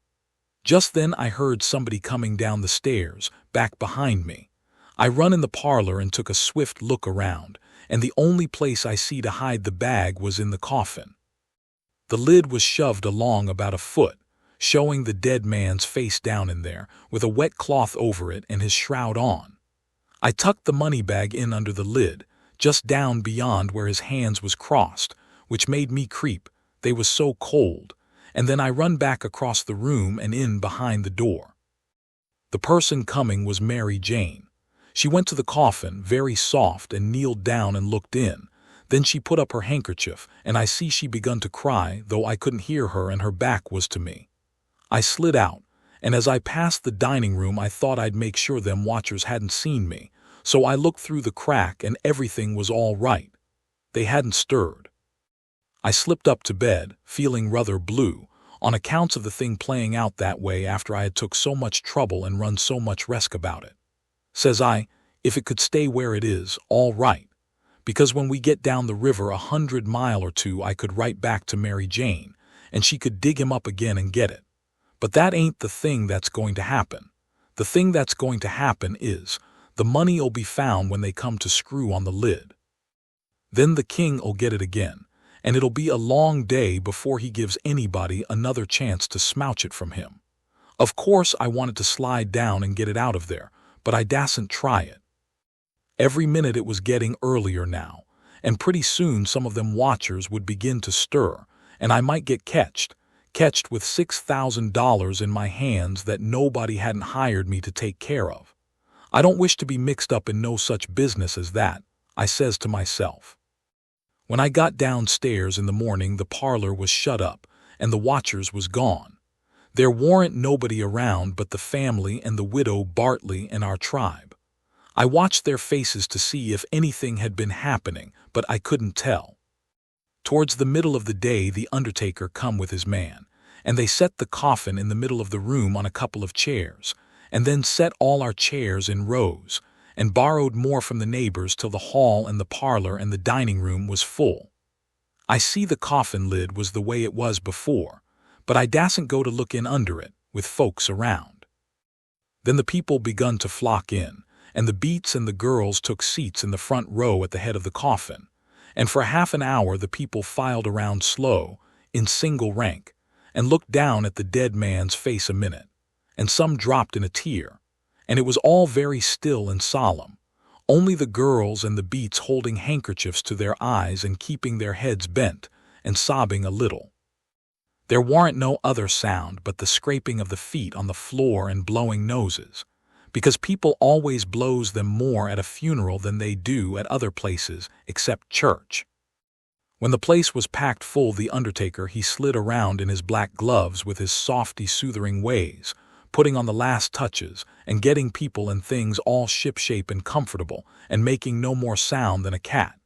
Just then I heard somebody coming down the stairs, back behind me. I run in the parlor and took a swift look around, and the only place I see to hide the bag was in the coffin. The lid was shoved along about a foot, showing the dead man's face down in there, with a wet cloth over it and his shroud on. I tucked the money bag in under the lid, just down beyond where his hands was crossed, which made me creep, they was so cold, and then I run back across the room and in behind the door. The person coming was Mary Jane. She went to the coffin, very soft, and kneeled down and looked in. Then she put up her handkerchief, and I see she begun to cry, though I couldn't hear her and her back was to me. I slid out, and as I passed the dining room I thought I'd make sure them watchers hadn't seen me, so I looked through the crack and everything was all right. They hadn't stirred. I slipped up to bed, feeling rather blue, on accounts of the thing playing out that way after I had took so much trouble and run so much risk about it. Says I, if it could stay where it is, all right, because when we get down the river 100 miles or two I could write back to Mary Jane, and she could dig him up again and get it. But that ain't the thing that's going to happen. The thing that's going to happen is, the money'll be found when they come to screw on the lid. Then the king'll get it again, and it'll be a long day before he gives anybody another chance to smouch it from him. Of course I wanted to slide down and get it out of there, but I dasn't try it. Every minute it was getting earlier now, and pretty soon some of them watchers would begin to stir, and I might get catched with $6,000 in my hands that nobody hadn't hired me to take care of. I don't wish to be mixed up in no such business as that, I says to myself. When I got downstairs in the morning the parlor was shut up, and the watchers was gone. There warn't nobody around but the family and the widow Bartley and our tribe. I watched their faces to see if anything had been happening, but I couldn't tell. Towards the middle of the day the undertaker come with his man, and they set the coffin in the middle of the room on a couple of chairs, and then set all our chairs in rows, and borrowed more from the neighbors till the hall and the parlor and the dining room was full. I see the coffin lid was the way it was before, but I dasn't go to look in under it, with folks around. Then the people begun to flock in, and the beats and the girls took seats in the front row at the head of the coffin, and for half an hour the people filed around slow, in single rank, and looked down at the dead man's face a minute, and some dropped in a tear, and it was all very still and solemn, only the girls and the beats holding handkerchiefs to their eyes and keeping their heads bent, and sobbing a little. There warn't no other sound but the scraping of the feet on the floor and blowing noses, because people always blows them more at a funeral than they do at other places except church. When the place was packed full the undertaker he slid around in his black gloves with his softy soothing ways, putting on the last touches and getting people and things all shipshape and comfortable and making no more sound than a cat.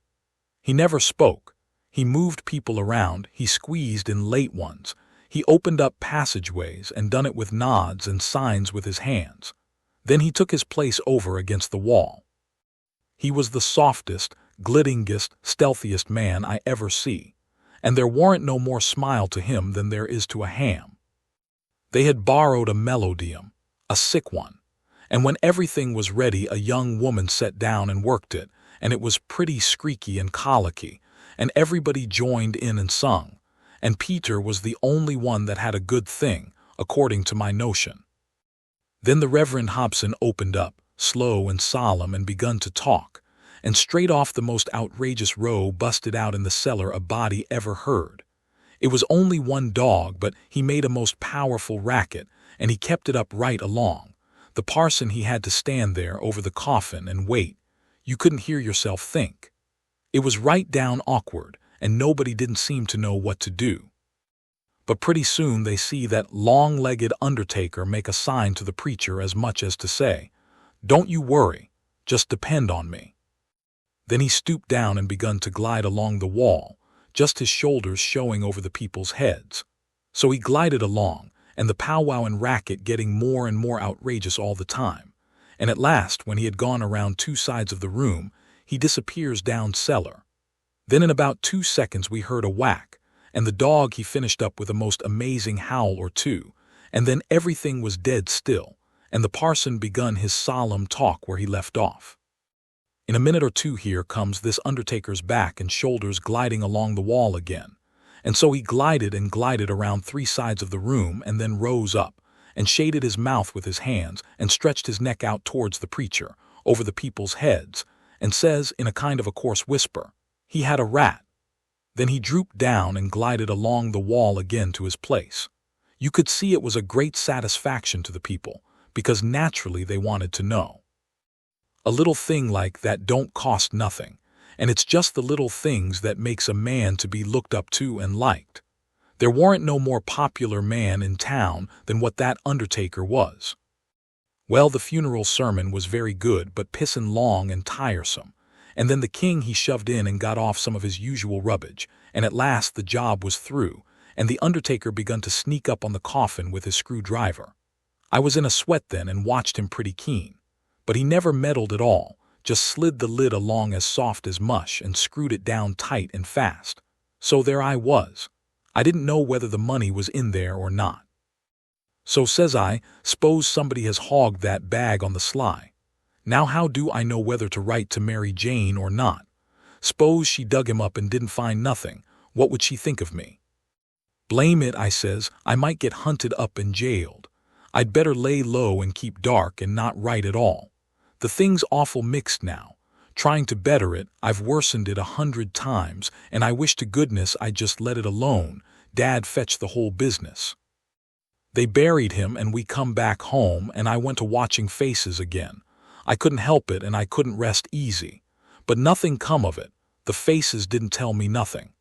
He never spoke. He moved people around, he squeezed in late ones, he opened up passageways and done it with nods and signs with his hands. Then he took his place over against the wall. He was the softest, glittingest, stealthiest man I ever see, and there warn't no more smile to him than there is to a ham. They had borrowed a melodeum, a sick one, and when everything was ready a young woman sat down and worked it, and it was pretty squeaky and colicky, and everybody joined in and sung, and Peter was the only one that had a good thing, according to my notion. Then the Reverend Hobson opened up, slow and solemn, and begun to talk, and straight off the most outrageous row busted out in the cellar a body ever heard. It was only one dog, but he made a most powerful racket, and he kept it up right along. The parson he had to stand there over the coffin and wait. You couldn't hear yourself think. It was right down awkward, and nobody didn't seem to know what to do. But pretty soon they see that long-legged undertaker make a sign to the preacher as much as to say, "Don't you worry, just depend on me." Then he stooped down and begun to glide along the wall, just his shoulders showing over the people's heads. So he glided along, and the powwow and racket getting more and more outrageous all the time. And at last, when he had gone around 2 sides of the room, he disappears down cellar. Then in about 2 seconds we heard a whack, and the dog he finished up with a most amazing howl or two, and then everything was dead still, and the parson begun his solemn talk where he left off. In a minute or two here comes this undertaker's back and shoulders gliding along the wall again, and so he glided and glided around 3 sides of the room and then rose up, and shaded his mouth with his hands and stretched his neck out towards the preacher, over the people's heads, and says in a kind of a coarse whisper, he had a rat. Then he drooped down and glided along the wall again to his place. You could see it was a great satisfaction to the people, because naturally they wanted to know. A little thing like that don't cost nothing, and it's just the little things that makes a man to be looked up to and liked. There warn't no more popular man in town than what that undertaker was. Well, the funeral sermon was very good, but pissin' long and tiresome, and then the king he shoved in and got off some of his usual rubbish, and at last the job was through, and the undertaker begun to sneak up on the coffin with his screwdriver. I was in a sweat then and watched him pretty keen. But he never meddled at all, just slid the lid along as soft as mush and screwed it down tight and fast. So there I was. I didn't know whether the money was in there or not. So says I, "S'pose somebody has hogged that bag on the sly. Now how do I know whether to write to Mary Jane or not? S'pose she dug him up and didn't find nothing, what would she think of me? Blame it, I says, I might get hunted up and jailed. I'd better lay low and keep dark and not write at all. The thing's awful mixed now. Trying to better it, I've worsened it 100 times, and I wish to goodness I'd just let it alone. Dad fetched the whole business." They buried him and we come back home, and I went to watching faces again. I couldn't help it and I couldn't rest easy. But nothing come of it. The faces didn't tell me nothing.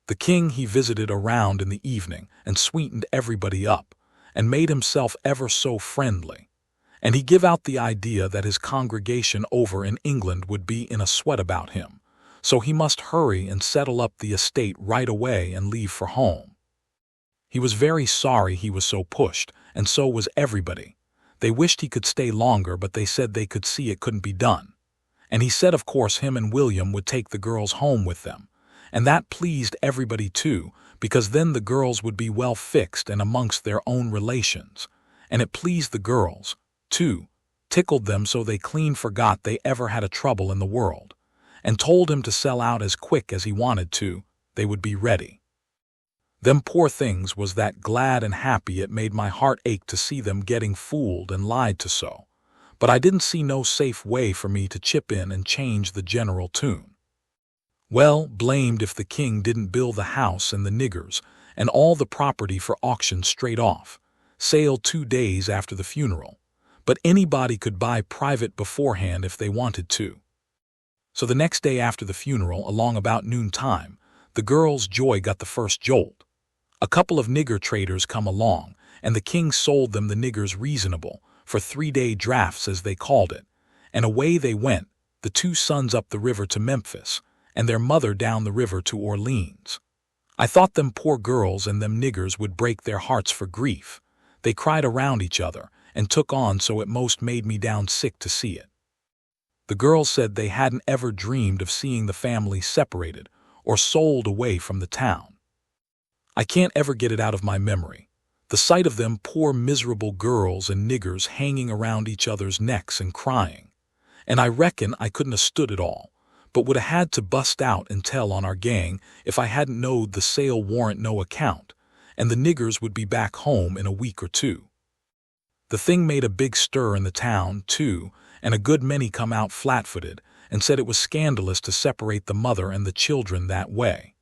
The king he visited around in the evening and sweetened everybody up, and made himself ever so friendly. And he give out the idea that his congregation over in England would be in a sweat about him, so he must hurry and settle up the estate right away and leave for home. He was very sorry he was so pushed, and so was everybody. They wished he could stay longer, but they said they could see it couldn't be done. And he said of course him and William would take the girls home with them, and that pleased everybody too, because then the girls would be well fixed and amongst their own relations, and it pleased the girls, too, tickled them so they clean forgot they ever had a trouble in the world, and told him to sell out as quick as he wanted to, they would be ready. Them poor things was that glad and happy it made my heart ache to see them getting fooled and lied to so, but I didn't see no safe way for me to chip in and change the general tune. Well, blamed if the king didn't bill the house and the niggers and all the property for auction straight off, sale 2 days after the funeral, but anybody could buy private beforehand if they wanted to. So the next day after the funeral, along about noontime, the girls' joy got the first jolt. A couple of nigger traders come along, and the king sold them the niggers reasonable, for 3-day drafts as they called it, and away they went, the 2 sons up the river to Memphis, and their mother down the river to Orleans. I thought them poor girls and them niggers would break their hearts for grief. They cried around each other, and took on so it most made me down sick to see it. The girls said they hadn't ever dreamed of seeing the family separated or sold away from the town. I can't ever get it out of my memory. The sight of them poor miserable girls and niggers hanging around each other's necks and crying. And I reckon I couldn't have stood it all, but would have had to bust out and tell on our gang if I hadn't knowed the sale warrant no account, and the niggers would be back home in a week or 2. The thing made a big stir in the town, too, and a good many come out flat-footed and said it was scandalous to separate the mother and the children that way.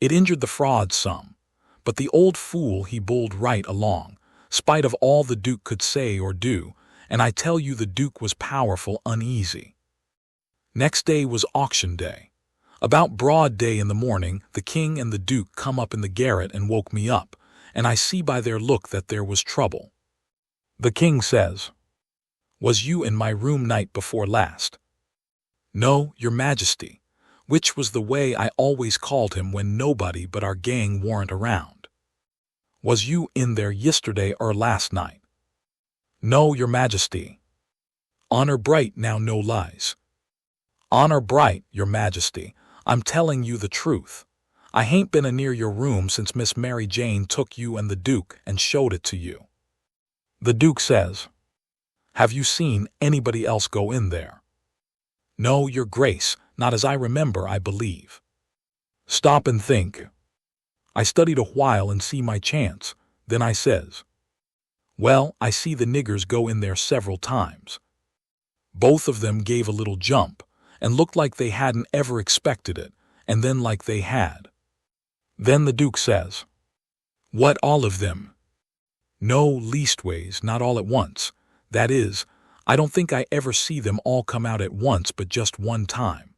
It injured the fraud some, but the old fool he bulled right along, spite of all the Duke could say or do, and I tell you the Duke was powerful uneasy. Next day was auction day. About broad day in the morning, the king and the duke come up in the garret and woke me up, and I see by their look that there was trouble. The king says, "Was you in my room night before last?" "No, your majesty," which was the way I always called him when nobody but our gang warn't around. "Was you in there yesterday or last night?" "No, your majesty." "Honor bright, now no lies." "Honor bright, your majesty. I'm telling you the truth. I hain't been a-near your room since Miss Mary Jane took you and the Duke and showed it to you." The Duke says, "Have you seen anybody else go in there?" "No, your grace, not as I remember, I believe." "Stop and think." I studied a while and see my chance. Then I says, "Well, I see the niggers go in there several times." Both of them gave a little jump, and looked like they hadn't ever expected it, and then like they had. Then the Duke says, "What, all of them?" "No, leastways, not all at once. That is, I don't think I ever see them all come out at once but just one time."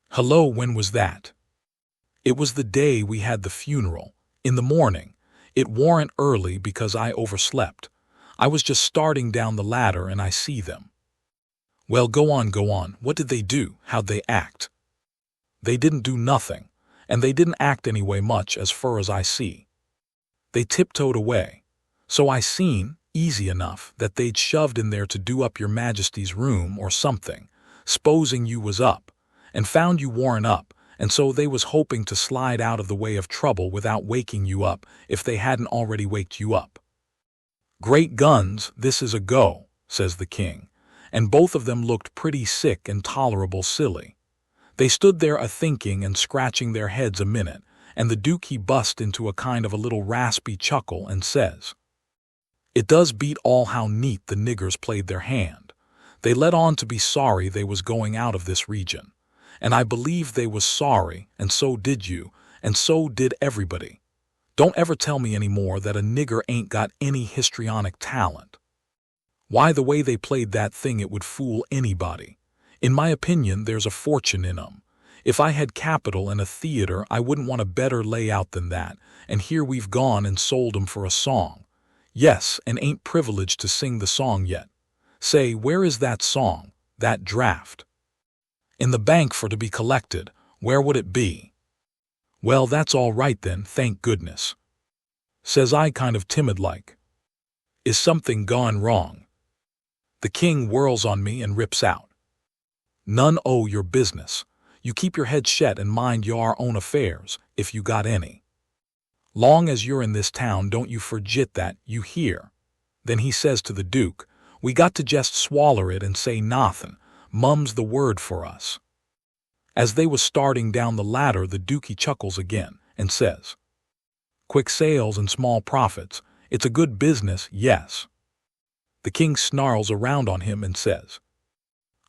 "Hello, when was that?" "It was the day we had the funeral, in the morning. It warn't early because I overslept. I was just starting down the ladder and I see them." "Well, go on, go on. What did they do? How'd they act?" "They didn't do nothing, and they didn't act anyway much as fur as I see. They tiptoed away. So I seen, easy enough, that they'd shoved in there to do up your majesty's room or something, s'posing you was up, and found you warn't up, and so they was hoping to slide out of the way of trouble without waking you up if they hadn't already waked you up." "Great guns, this is a go," says the king, and both of them looked pretty sick and tolerable silly. They stood there a-thinking and scratching their heads a minute, and the Duke he bust into a kind of a little raspy chuckle and says, "It does beat all how neat the niggers played their hand. They let on to be sorry they was going out of this region, and I believe they was sorry, and so did you, and so did everybody. Don't ever tell me any more that a nigger ain't got any histrionic talent. Why, the way they played that thing, it would fool anybody. In my opinion, there's a fortune in 'em. If I had capital and a theater, I wouldn't want a better layout than that, and here we've gone and sold 'em for a song. Yes, and ain't privileged to sing the song yet. Say, where is that song, that draft?" "In the bank for to be collected. Where would it be?" "Well, that's all right then, thank goodness." Says I, kind of timid-like, "Is something gone wrong?" The king whirls on me and rips out, "None o' your business. You keep your head shet and mind your own affairs, if you got any. Long as you're in this town, don't you forgit that, you hear." Then he says to the Duke, "We got to jest swaller it and say nothin'. Mum's the word for us." As they was starting down the ladder, the Duke he chuckles again and says, "Quick sales and small profits. It's a good business, yes." The king snarls around on him and says,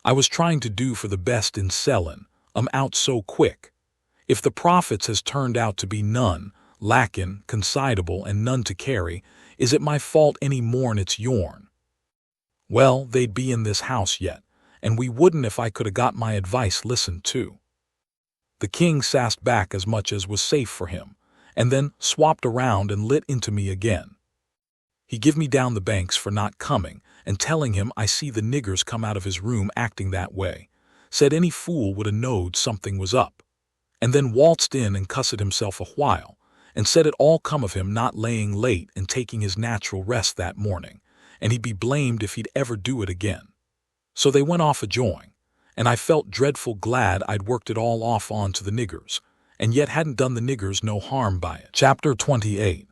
"I was trying to do for the best in sellin', out so quick. If the profits has turned out to be none, lackin', consignable, and none to carry, is it my fault any more'n it's yourn? Well, they'd be in this house yet, and we wouldn't if I could 'a' got my advice listened to." The king sassed back as much as was safe for him, and then swapped around and lit into me again. He give me down the banks for not coming, and telling him I see the niggers come out of his room acting that way. Said any fool would 'a' knowed something was up. And then waltzed in and cussed himself a while, and said it all come of him not laying late and taking his natural rest that morning, and he'd be blamed if he'd ever do it again. So they went off a-joing, and I felt dreadful glad I'd worked it all off on to the niggers, and yet hadn't done the niggers no harm by it. Chapter 28.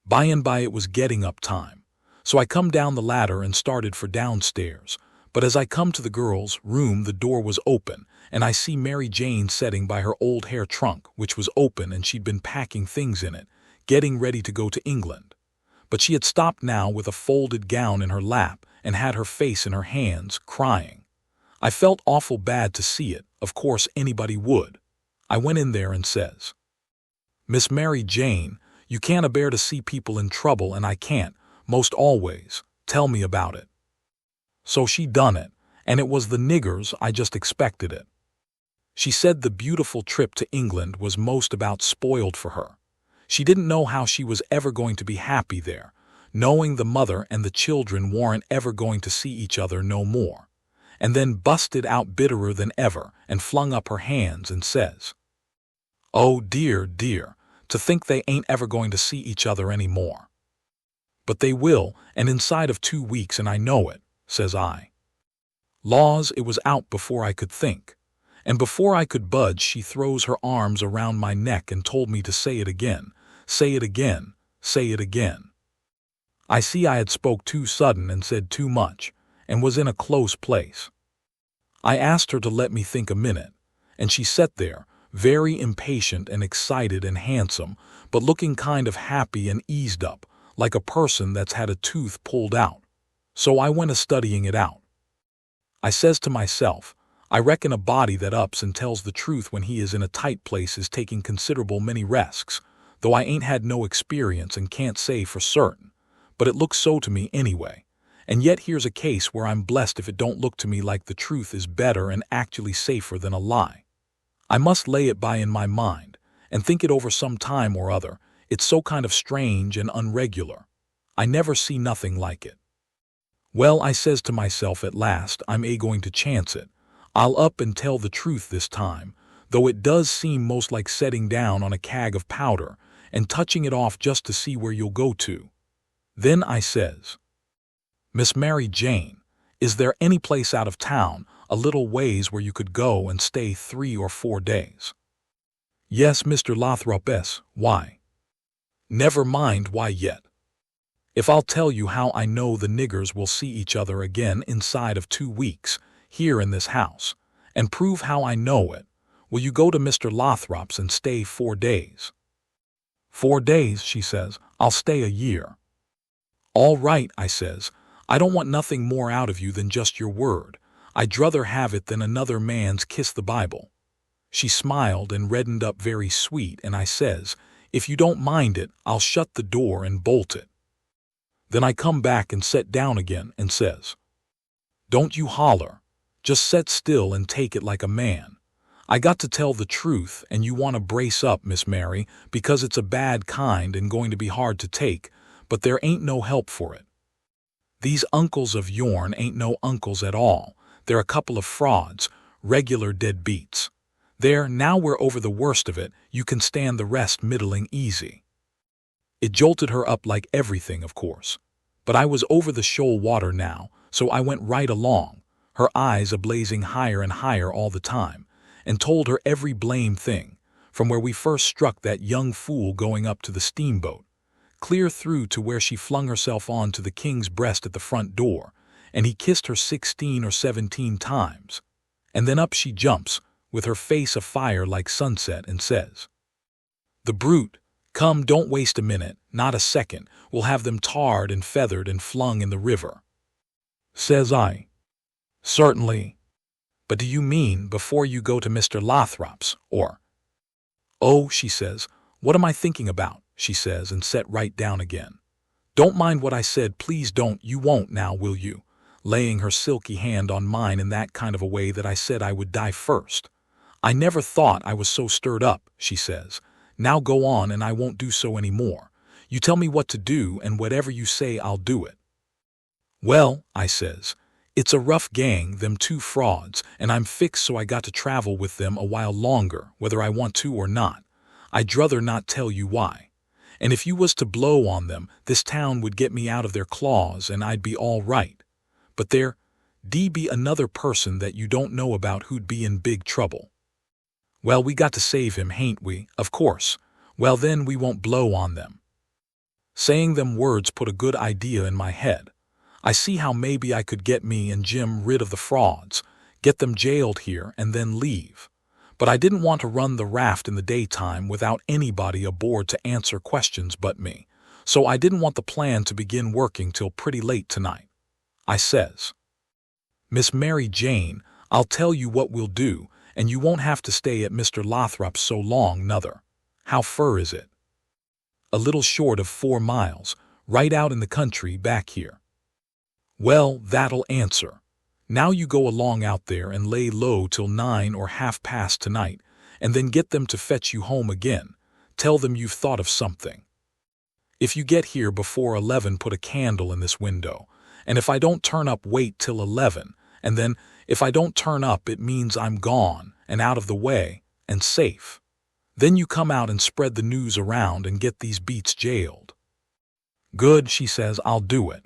By and by it was getting up time, so I come down the ladder and started for downstairs, but as I come to the girls' room the door was open, and I see Mary Jane setting by her old hair trunk, which was open and she'd been packing things in it, getting ready to go to England. But she had stopped now with a folded gown in her lap and had her face in her hands, crying. I felt awful bad to see it, of course anybody would. I went in there and says, "Miss Mary Jane, you can't a-bear to see people in trouble, and I can't, most always. Tell me about it." So she done it, and it was the niggers. I just expected it. She said the beautiful trip to England was most about spoiled for her. She didn't know how she was ever going to be happy there, knowing the mother and the children weren't ever going to see each other no more, and then busted out bitterer than ever and flung up her hands and says, "Oh dear, dear, to think they ain't ever going to see each other any more." "But they will, and inside of 2 weeks, and I know it," says I. Laws, it was out before I could think. And before I could budge, she throws her arms around my neck and told me to say it again, say it again, say it again. I see I had spoke too sudden and said too much, and was in a close place. I asked her to let me think a minute, and she sat there, very impatient and excited and handsome, but looking kind of happy and eased up, like a person that's had a tooth pulled out. So I went a-studying it out. I says to myself, I reckon a body that ups and tells the truth when he is in a tight place is taking considerable many risks, though I ain't had no experience and can't say for certain, but it looks so to me anyway. And yet here's a case where I'm blessed if it don't look to me like the truth is better and actually safer than a lie. I must lay it by in my mind and think it over some time or other. It's so kind of strange and unregular. I never see nothing like it. Well, I says to myself, at last I'm going to chance it. I'll up and tell the truth this time, though it does seem most like setting down on a keg of powder and touching it off just to see where you'll go to. Then I says, "Miss Mary Jane, is there any place out of town, a little ways, where you could go and stay 3 or 4 days?" "Yes, Mr. Lothrop S. Why?" "Never mind why yet. If I'll tell you how I know the niggers will see each other again inside of 2 weeks, here in this house, and prove how I know it, will you go to Mr. Lothrop's and stay 4 days? 4 days, she says. I'll stay a year. All right, I says. I don't want nothing more out of you than just your word. I'd druther have it than another man's kiss the Bible. She smiled and reddened up very sweet, and I says, if you don't mind it, I'll shut the door and bolt it. Then I come back and set down again and says, don't you holler. Just set still and take it like a man. I got to tell the truth, and you want to brace up, Miss Mary, because it's a bad kind and going to be hard to take, but there ain't no help for it. These uncles of yourn ain't no uncles at all. They're a couple of frauds, regular deadbeats. There, now we're over the worst of it, you can stand the rest middling easy. It jolted her up like everything, of course. But I was over the shoal water now, so I went right along, her eyes a-blazing higher and higher all the time, and told her every blame thing, from where we first struck that young fool going up to the steamboat, clear through to where she flung herself on to the king's breast at the front door, and he kissed her 16 or 17 times. And then up she jumps, with her face afire like sunset, and says, "The brute! Come, don't waste a minute, not a second. We'll have them tarred and feathered and flung in the river." Says I, "Certainly. But do you mean before you go to Mr. Lothrop's, or—" "Oh," she says, "what am I thinking about?" she says, and set right down again. "Don't mind what I said, please don't. You won't now, will you?" laying her silky hand on mine in that kind of a way that I said I would die first. "I never thought I was so stirred up," she says. "Now go on, and I won't do so any more. You tell me what to do, and whatever you say I'll do it." "Well," I says, "it's a rough gang, them 2 frauds, and I'm fixed so I got to travel with them a while longer, whether I want to or not. I'd druther not tell you why. And if you was to blow on them, this town would get me out of their claws, and I'd be all right. But there be another person that you don't know about who'd be in big trouble. Well, we got to save him, hain't we? Of course. Well, then we won't blow on them." Saying them words put a good idea in my head. I see how maybe I could get me and Jim rid of the frauds, get them jailed here, and then leave. But I didn't want to run the raft in the daytime without anybody aboard to answer questions but me, so I didn't want the plan to begin working till pretty late tonight. I says, "Miss Mary Jane, I'll tell you what we'll do, and you won't have to stay at Mr. Lothrop's so long, nuther. How fur is it?" "A little short of 4 miles, right out in the country back here." "Well, that'll answer. Now you go along out there and lay low till 9 or half past tonight, and then get them to fetch you home again. Tell them you've thought of something. If you get here before 11, put a candle in this window, and if I don't turn up, wait till 11, and then if I don't turn up, it means I'm gone and out of the way and safe. Then you come out and spread the news around and get these beats jailed." "Good," she says, "I'll do it.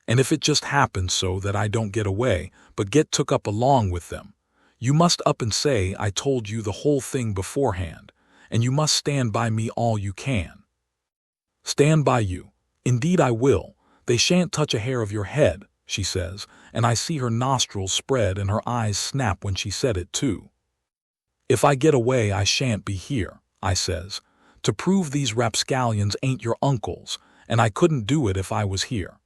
And if it just happens so that I don't get away, but get took up along with them, you must up and say I told you the whole thing beforehand, and you must stand by me all you can." "Stand by you? Indeed I will. They shan't touch a hair of your head," she says, and I see her nostrils spread and her eyes snap when she said it too. "If I get away, I shan't be here," I says, "to prove these rapscallions ain't your uncles, and I couldn't do it if I was here.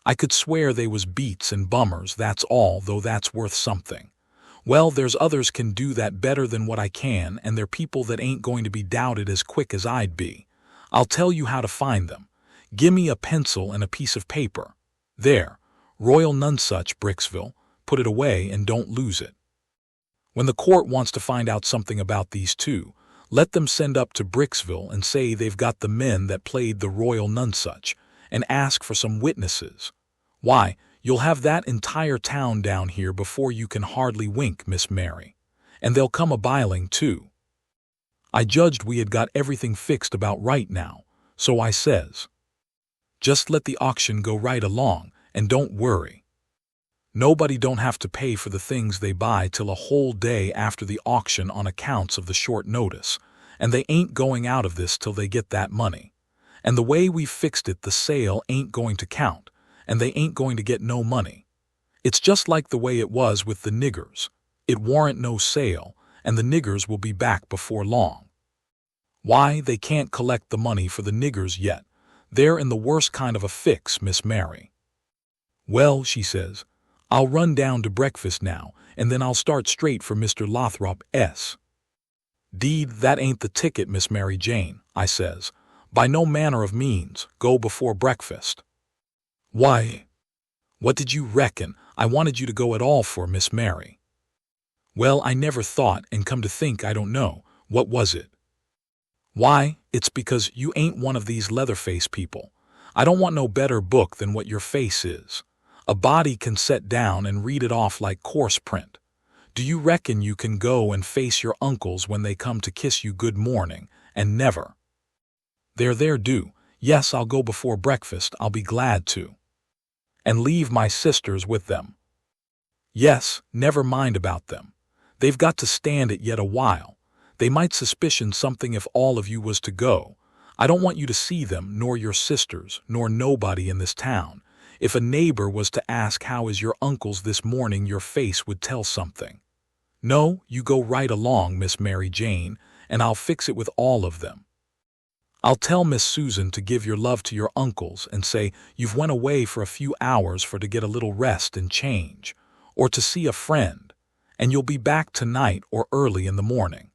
I could swear they was beats and bummers, that's all, though that's worth something. Well, there's others can do that better than what I can, and they're people that ain't going to be doubted as quick as I'd be. I'll tell you how to find them. Gimme a pencil and a piece of paper. There, Royal Nonsuch, Bricksville. Put it away and don't lose it. When the court wants to find out something about these two, let them send up to Bricksville and say they've got the men that played the Royal Nonsuch, and ask for some witnesses. Why, you'll have that entire town down here before you can hardly wink, Miss Mary. And they'll come a-biling too." I judged we had got everything fixed about right now, so I says, "Just let the auction go right along, and don't worry. Nobody don't have to pay for the things they buy till a whole day after the auction on accounts of the short notice, and they ain't going out of this till they get that money. And the way we've fixed it, the sale ain't going to count, and they ain't going to get no money. It's just like the way it was with the niggers. It warn't no sale, and the niggers will be back before long. Why, they can't collect the money for the niggers yet. They're in the worst kind of a fix, Miss Mary." "Well," she says, "I'll run down to breakfast now, and then I'll start straight for Mr. Lothrop S." "'Deed, that ain't the ticket, Miss Mary Jane," I says. "By no manner of means, go before breakfast." "Why, what did you reckon I wanted you to go at all for, Miss Mary?" "Well, I never thought, and come to think I don't know. What was it?" "Why, it's because you ain't one of these Leatherface people. I don't want no better book than what your face is. A body can set down and read it off like coarse print. Do you reckon you can go and face your uncles when they come to kiss you good morning, and never? There, do. Yes, I'll go before breakfast, I'll be glad to. And leave my sisters with them. Yes, never mind about them. They've got to stand it yet a while. They might suspicion something if all of you was to go. I don't want you to see them, nor your sisters, nor nobody in this town. If a neighbor was to ask how is your uncles this morning, your face would tell something. No, you go right along, Miss Mary Jane, and I'll fix it with all of them. I'll tell Miss Susan to give your love to your uncles and say you've went away for a few hours for to get a little rest and change, or to see a friend, and you'll be back tonight or early in the morning.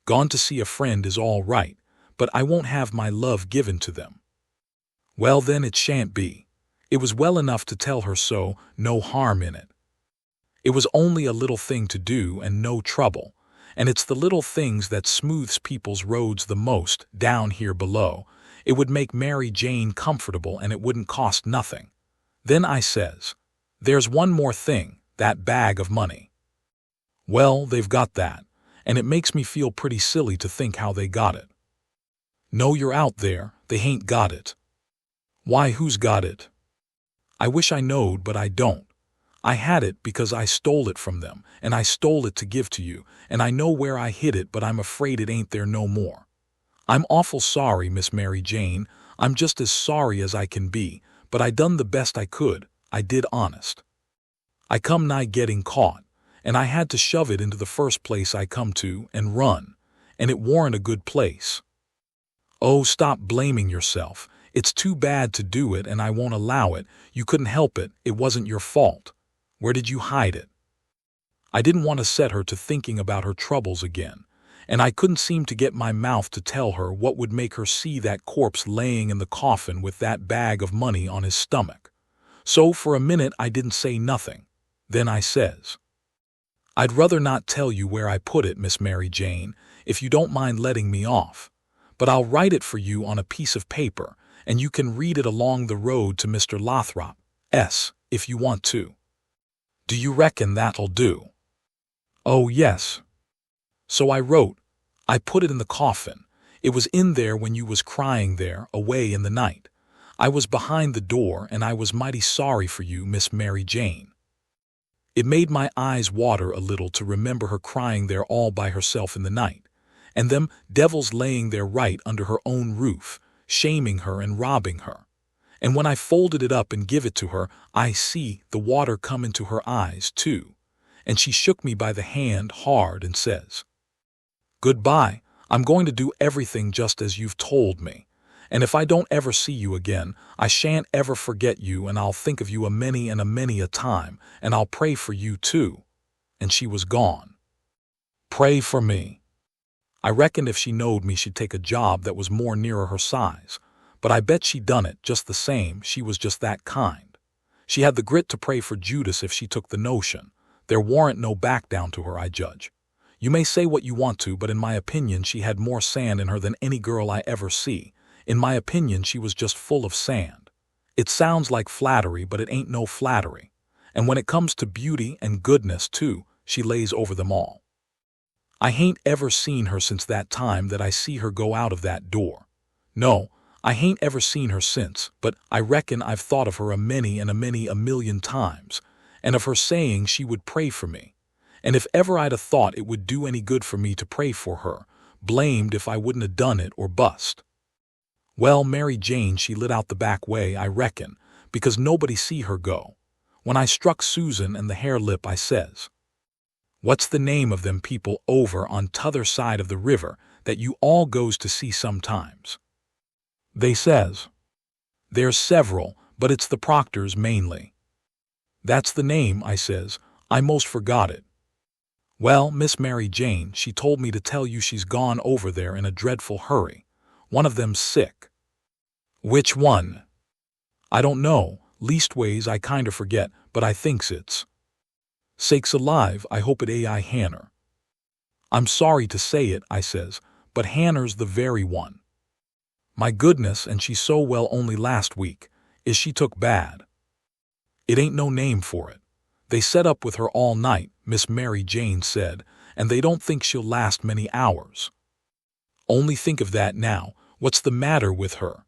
Gone to see a friend is all right, but I won't have my love given to them." Well, then it shan't be. It was well enough to tell her so, no harm in it. It was only a little thing to do and no trouble, and it's the little things that smooths people's roads the most down here below. It would make Mary Jane comfortable and it wouldn't cost nothing. Then I says, "There's one more thing, that bag of money." Well, they've got that, and it makes me feel pretty silly to think how they got it. "No, you're out there, they hain't got it." "Why, who's got it?" "I wish I knowed, but I don't. I had it because I stole it from them, and I stole it to give to you, and I know where I hid it, but I'm afraid it ain't there no more. I'm awful sorry, Miss Mary Jane. I'm just as sorry as I can be, but I done the best I could. I did honest. I come nigh getting caught, and I had to shove it into the first place I come to and run, and it warn't a good place." "Oh, stop blaming yourself. It's too bad to do it, and I won't allow it. You couldn't help it. It wasn't your fault. Where did you hide it?" I didn't want to set her to thinking about her troubles again, and I couldn't seem to get my mouth to tell her what would make her see that corpse laying in the coffin with that bag of money on his stomach. So for a minute I didn't say nothing. Then I says, "I'd rather not tell you where I put it, Miss Mary Jane, if you don't mind letting me off. But I'll write it for you on a piece of paper, and you can read it along the road to Mr. Lothrop's, if you want to. Do you reckon that'll do?" "Oh, yes." So I wrote. I put it in the coffin. It was in there when you was crying there, away in the night. I was behind the door, and I was mighty sorry for you, Miss Mary Jane. It made my eyes water a little to remember her crying there all by herself in the night, and them devils laying there right under her own roof, shaming her and robbing her. And when I folded it up and give it to her, I see the water come into her eyes, too. And she shook me by the hand hard and says, "Goodbye, I'm going to do everything just as you've told me. And if I don't ever see you again, I shan't ever forget you, and I'll think of you a many and a many a time, and I'll pray for you too." And she was gone. Pray for me. I reckoned if she knowed me she'd take a job that was more nearer her size. But I bet she done it just the same. She was just that kind. She had the grit to pray for Judas if she took the notion. There warn't no back down to her, I judge. You may say what you want to, but in my opinion she had more sand in her than any girl I ever see. In my opinion she was just full of sand. It sounds like flattery, but it ain't no flattery. And when it comes to beauty and goodness, too, she lays over them all. I hain't ever seen her since that time that I see her go out of that door. No, I hain't ever seen her since, but I reckon I've thought of her a many and a many a million times, and of her saying she would pray for me. And if ever I'd a thought it would do any good for me to pray for her, blamed if I wouldn't 'a' done it or bust. Well, Mary Jane, she lit out the back way, I reckon, because nobody see her go. When I struck Susan and the hare lip, I says, "What's the name of them people over on t'other side of the river that you all goes to see sometimes?" They says, "There's several, but it's the Proctors mainly." "That's the name," I says. "I most forgot it." "Well, Miss Mary Jane, she told me to tell you she's gone over there in a dreadful hurry. One of them's sick." "Which one?" "I don't know. Leastways, I kinder forget, but I thinks it's—" "Sakes alive, I hope it ai Hanner." "I'm sorry to say it," I says, "but Hanner's the very one." "My goodness, and she's so well only last week. Is she took bad?" "It ain't no name for it. They set up with her all night," Miss Mary Jane said, "and they don't think she'll last many hours." Only think of that now. What's the matter with her?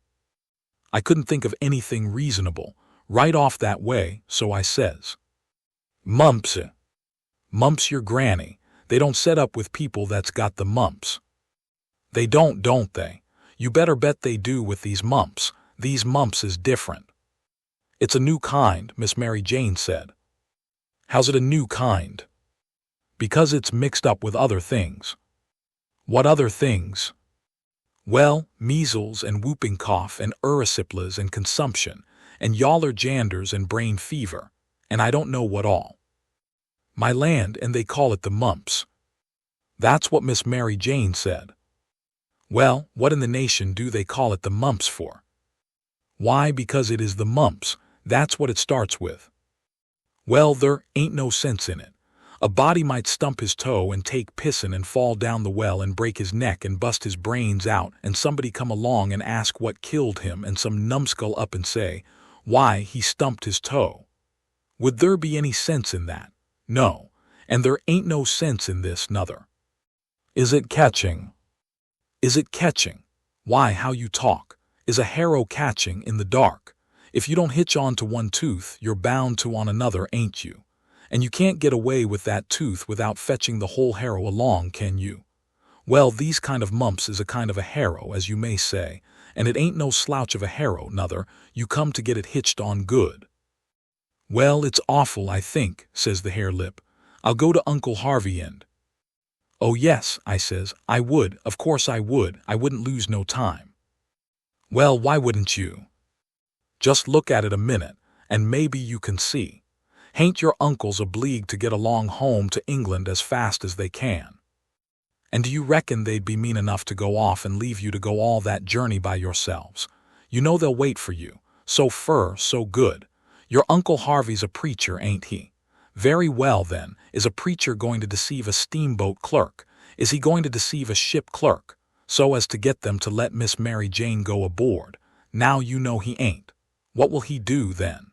I couldn't think of anything reasonable, right off that way, so I says, "Mumps. Mumps your granny. They don't set up with people that's got the mumps." "They don't they? You better bet they do with these mumps. These mumps is different." "It's a new kind," Miss Mary Jane said. "How's it a new kind?" "Because it's mixed up with other things." "What other things?" "Well, measles and whooping cough and erysipelas and consumption and yaller janders and brain fever, and I don't know what all." "My land, and they call it the mumps." That's what Miss Mary Jane said. "Well, what in the nation do they call it the mumps for?" "Why, because it is the mumps. That's what it starts with." "Well, there ain't no sense in it. A body might stump his toe and take pissin' and fall down the well and break his neck and bust his brains out, and somebody come along and ask what killed him, and some numbskull up and say, 'Why, he stumped his toe.' Would there be any sense in that? No, and there ain't no sense in this nuther." "Is it catching?" "Is it catching? Why, how you talk. Is a harrow catching in the dark? If you don't hitch on to one tooth, you're bound to on another, ain't you? And you can't get away with that tooth without fetching the whole harrow along, can you? Well, these kind of mumps is a kind of a harrow, as you may say, and it ain't no slouch of a harrow, nuther. You come to get it hitched on good." "Well, it's awful, I think," says the hare lip. "I'll go to Uncle Harvey and—" "Oh yes," I says, "I would, of course I would. I wouldn't lose no time." "Well, why wouldn't you? Just look at it a minute, and maybe you can see. Hain't your uncles obleeged to get along home to England as fast as they can? And do you reckon they'd be mean enough to go off and leave you to go all that journey by yourselves? You know they'll wait for you. So fur, so good. Your Uncle Harvey's a preacher, ain't he? Very well, then. Is a preacher going to deceive a steamboat clerk? Is he going to deceive a ship clerk, so as to get them to let Miss Mary Jane go aboard? Now you know he ain't. What will he do, then?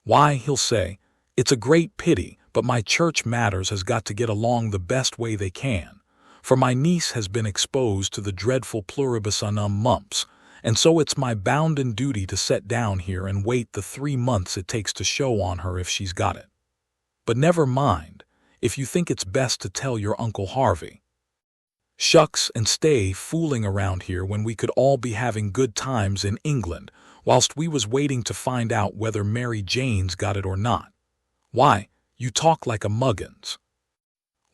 Why, he'll say, "It's a great pity, but my church matters has got to get along the best way they can, for my niece has been exposed to the dreadful pluribus unum mumps, and so it's my bounden duty to set down here and wait the 3 months it takes to show on her if she's got it. But never mind, if you think it's best to tell your Uncle Harvey. Shucks, and stay fooling around here when we could all be having good times in England, whilst we was waiting to find out whether Mary Jane's got it or not. Why, you talk like a muggins.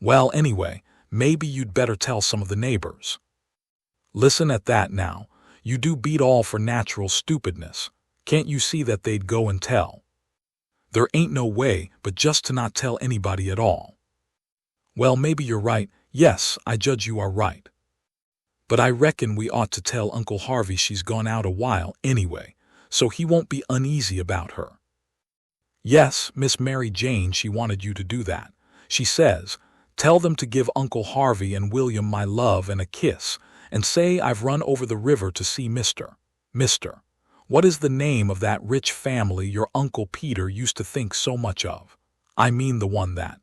Well, anyway, maybe you'd better tell some of the neighbors. Listen at that now, you do beat all for natural stupidness. Can't you see that they'd go and tell? There ain't no way but just to not tell anybody at all. Well, maybe you're right. Yes, I judge you are right. But I reckon we ought to tell Uncle Harvey she's gone out a while anyway, so he won't be uneasy about her. Yes, Miss Mary Jane, she wanted you to do that. She says, tell them to give Uncle Harvey and William my love and a kiss, and say I've run over the river to see Mr. What is the name of that rich family your Uncle Peter used to think so much of? I mean the one that.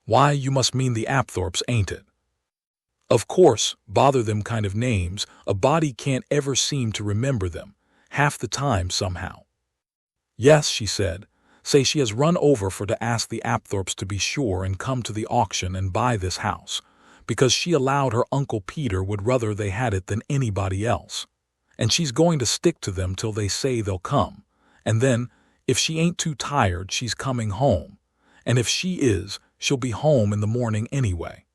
Why, you must mean the Apthorps, ain't it? Of course, bother them kind of names, a body can't ever seem to remember them, half the time somehow. Yes, she said, say she has run over for to ask the Apthorps to be sure and come to the auction and buy this house, because she allowed her Uncle Peter would rather they had it than anybody else. And she's going to stick to them till they say they'll come, and then, if she ain't too tired, she's coming home, and if she is, she'll be home in the morning anyway.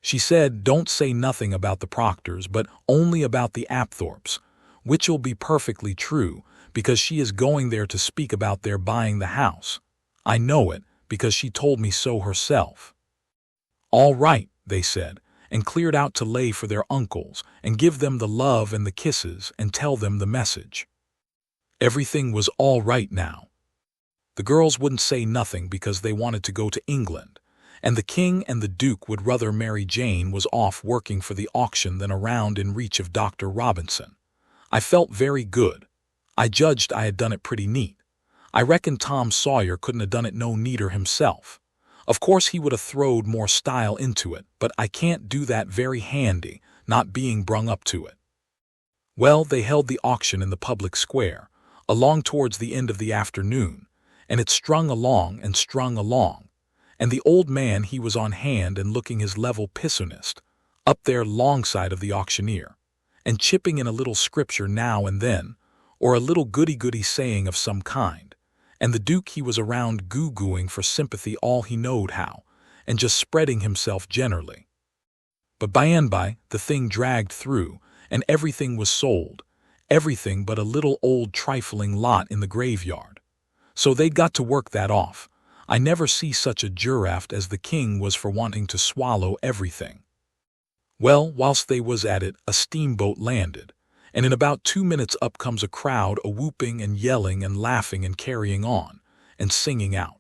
She said don't say nothing about the Proctors, but only about the Apthorps, which'll be perfectly true, because she is going there to speak about their buying the house. I know it, because she told me so herself. All right, they said, and cleared out to lay for their uncles, and give them the love and the kisses, and tell them the message. Everything was all right now. The girls wouldn't say nothing because they wanted to go to England, and the king and the duke would rather Mary Jane was off working for the auction than around in reach of Dr. Robinson. I felt very good. I judged I had done it pretty neat. I reckon Tom Sawyer couldn't have done it no neater himself. Of course he would have throwed more style into it, but I can't do that very handy, not being brung up to it. Well, they held the auction in the public square, along towards the end of the afternoon, and it strung along, and the old man he was on hand and looking his level pissonist, up there longside of the auctioneer, and chipping in a little scripture now and then, or a little goody-goody saying of some kind, and the duke he was around goo-gooing for sympathy all he knowed how, and just spreading himself generally. But by and by the thing dragged through, and everything was sold, everything but a little old trifling lot in the graveyard. So they'd got to work that off. I never see such a giraffe as the king was for wanting to swallow everything. Well, whilst they was at it, a steamboat landed, and in about 2 minutes up comes a crowd a-whooping and yelling and laughing and carrying on, and singing out.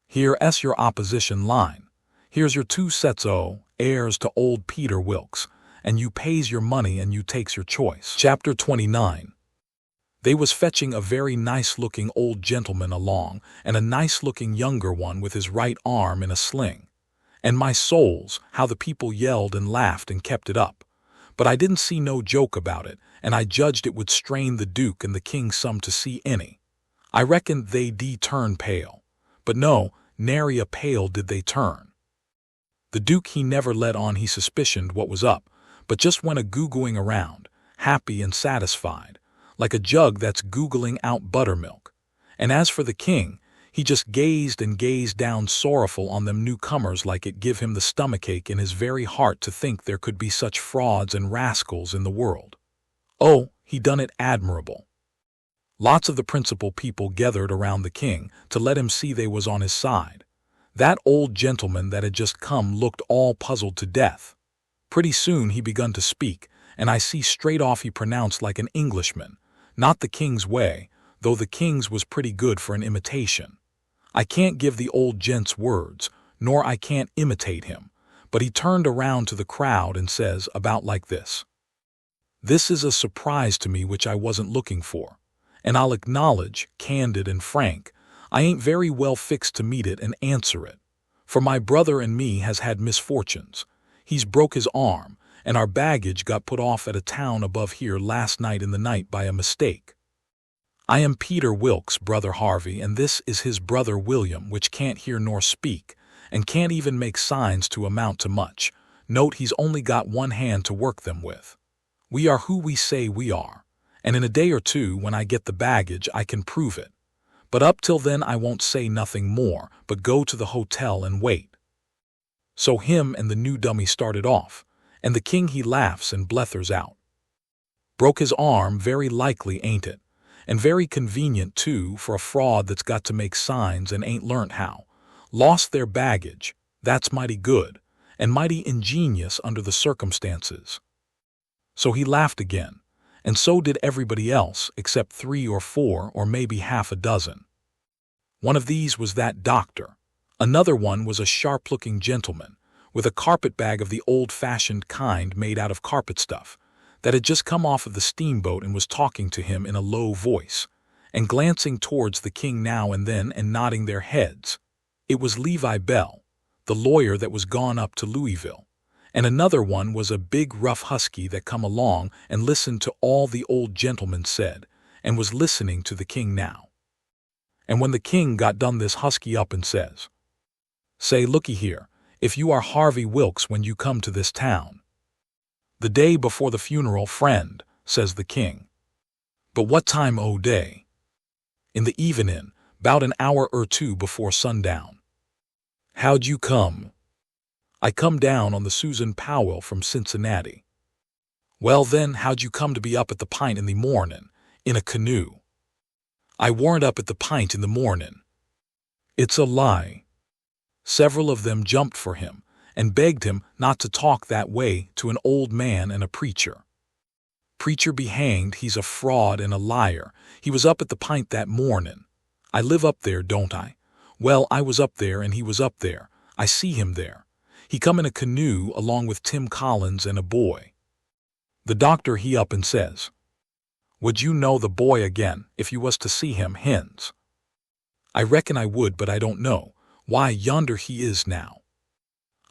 Here's your opposition line. Here's your 2 sets o' heirs to old Peter Wilkes, and you pays your money and you takes your choice. Chapter 29. They was fetching a very nice-looking old gentleman along, and a nice-looking younger one with his right arm in a sling. And my souls, how the people yelled and laughed and kept it up. But I didn't see no joke about it, and I judged it would strain the duke and the king some to see any. I reckoned they'd turn pale. But no, nary a pale did they turn. The duke he never let on he suspicioned what was up, but just went a-goo-gooing around, happy and satisfied, like a jug that's googling out buttermilk. And as for the king, he just gazed and gazed down sorrowful on them newcomers like it give him the stomachache in his very heart to think there could be such frauds and rascals in the world. Oh, he done it admirable. Lots of the principal people gathered around the king to let him see they was on his side. That old gentleman that had just come looked all puzzled to death. Pretty soon he begun to speak, and I see straight off he pronounced like an Englishman, not the king's way, though the king's was pretty good for an imitation. I can't give the old gent's words, nor I can't imitate him, but he turned around to the crowd and says about like this: "This is a surprise to me which I wasn't looking for, and I'll acknowledge, candid and frank, I ain't very well fixed to meet it and answer it. For my brother and me has had misfortunes. He's broke his arm, and our baggage got put off at a town above here last night in the night by a mistake. I am Peter Wilkes' brother Harvey, and this is his brother William, which can't hear nor speak, and can't even make signs to amount to much. Note he's only got one hand to work them with. We are who we say we are, and in a day or two, when I get the baggage, I can prove it. But up till then I won't say nothing more, but go to the hotel and wait." So him and the new dummy started off, and the king he laughs and blethers out. "Broke his arm, very likely, ain't it? And very convenient, too, for a fraud that's got to make signs and ain't learnt how. Lost their baggage, that's mighty good, and mighty ingenious under the circumstances." So he laughed again, and so did everybody else except 3 or 4 or maybe half a dozen. One of these was that doctor. Another one was a sharp-looking gentleman with a carpet-bag of the old-fashioned kind made out of carpet stuff that had just come off of the steamboat and was talking to him in a low voice and glancing towards the king now and then and nodding their heads. It was Levi Bell, the lawyer that was gone up to Louisville. And another one was a big rough husky that come along and listened to all the old gentleman said and was listening to the king now. And when the king got done, this husky up and says, "Say, looky here, if you are Harvey Wilkes when you come to this town." "The day before the funeral, friend," says the king. "But what time o' day?" "In the evenin', 'bout an hour or 2 before sundown." "How'd you come?" "I come down on the Susan Powell from Cincinnati." "Well then, how'd you come to be up at the Pint in the mornin', in a canoe?" "I warn't up at the Pint in the mornin'." "It's a lie." Several of them jumped for him and begged him not to talk that way to an old man and a preacher. "Preacher be hanged, he's a fraud and a liar. He was up at the Pint that mornin'. I live up there, don't I? Well, I was up there and he was up there. I see him there. He come in a canoe along with Tim Collins and a boy." The doctor he up and says, "Would you know the boy again if you was to see him, hens?" "I reckon I would, but I don't know. Why, yonder he is now."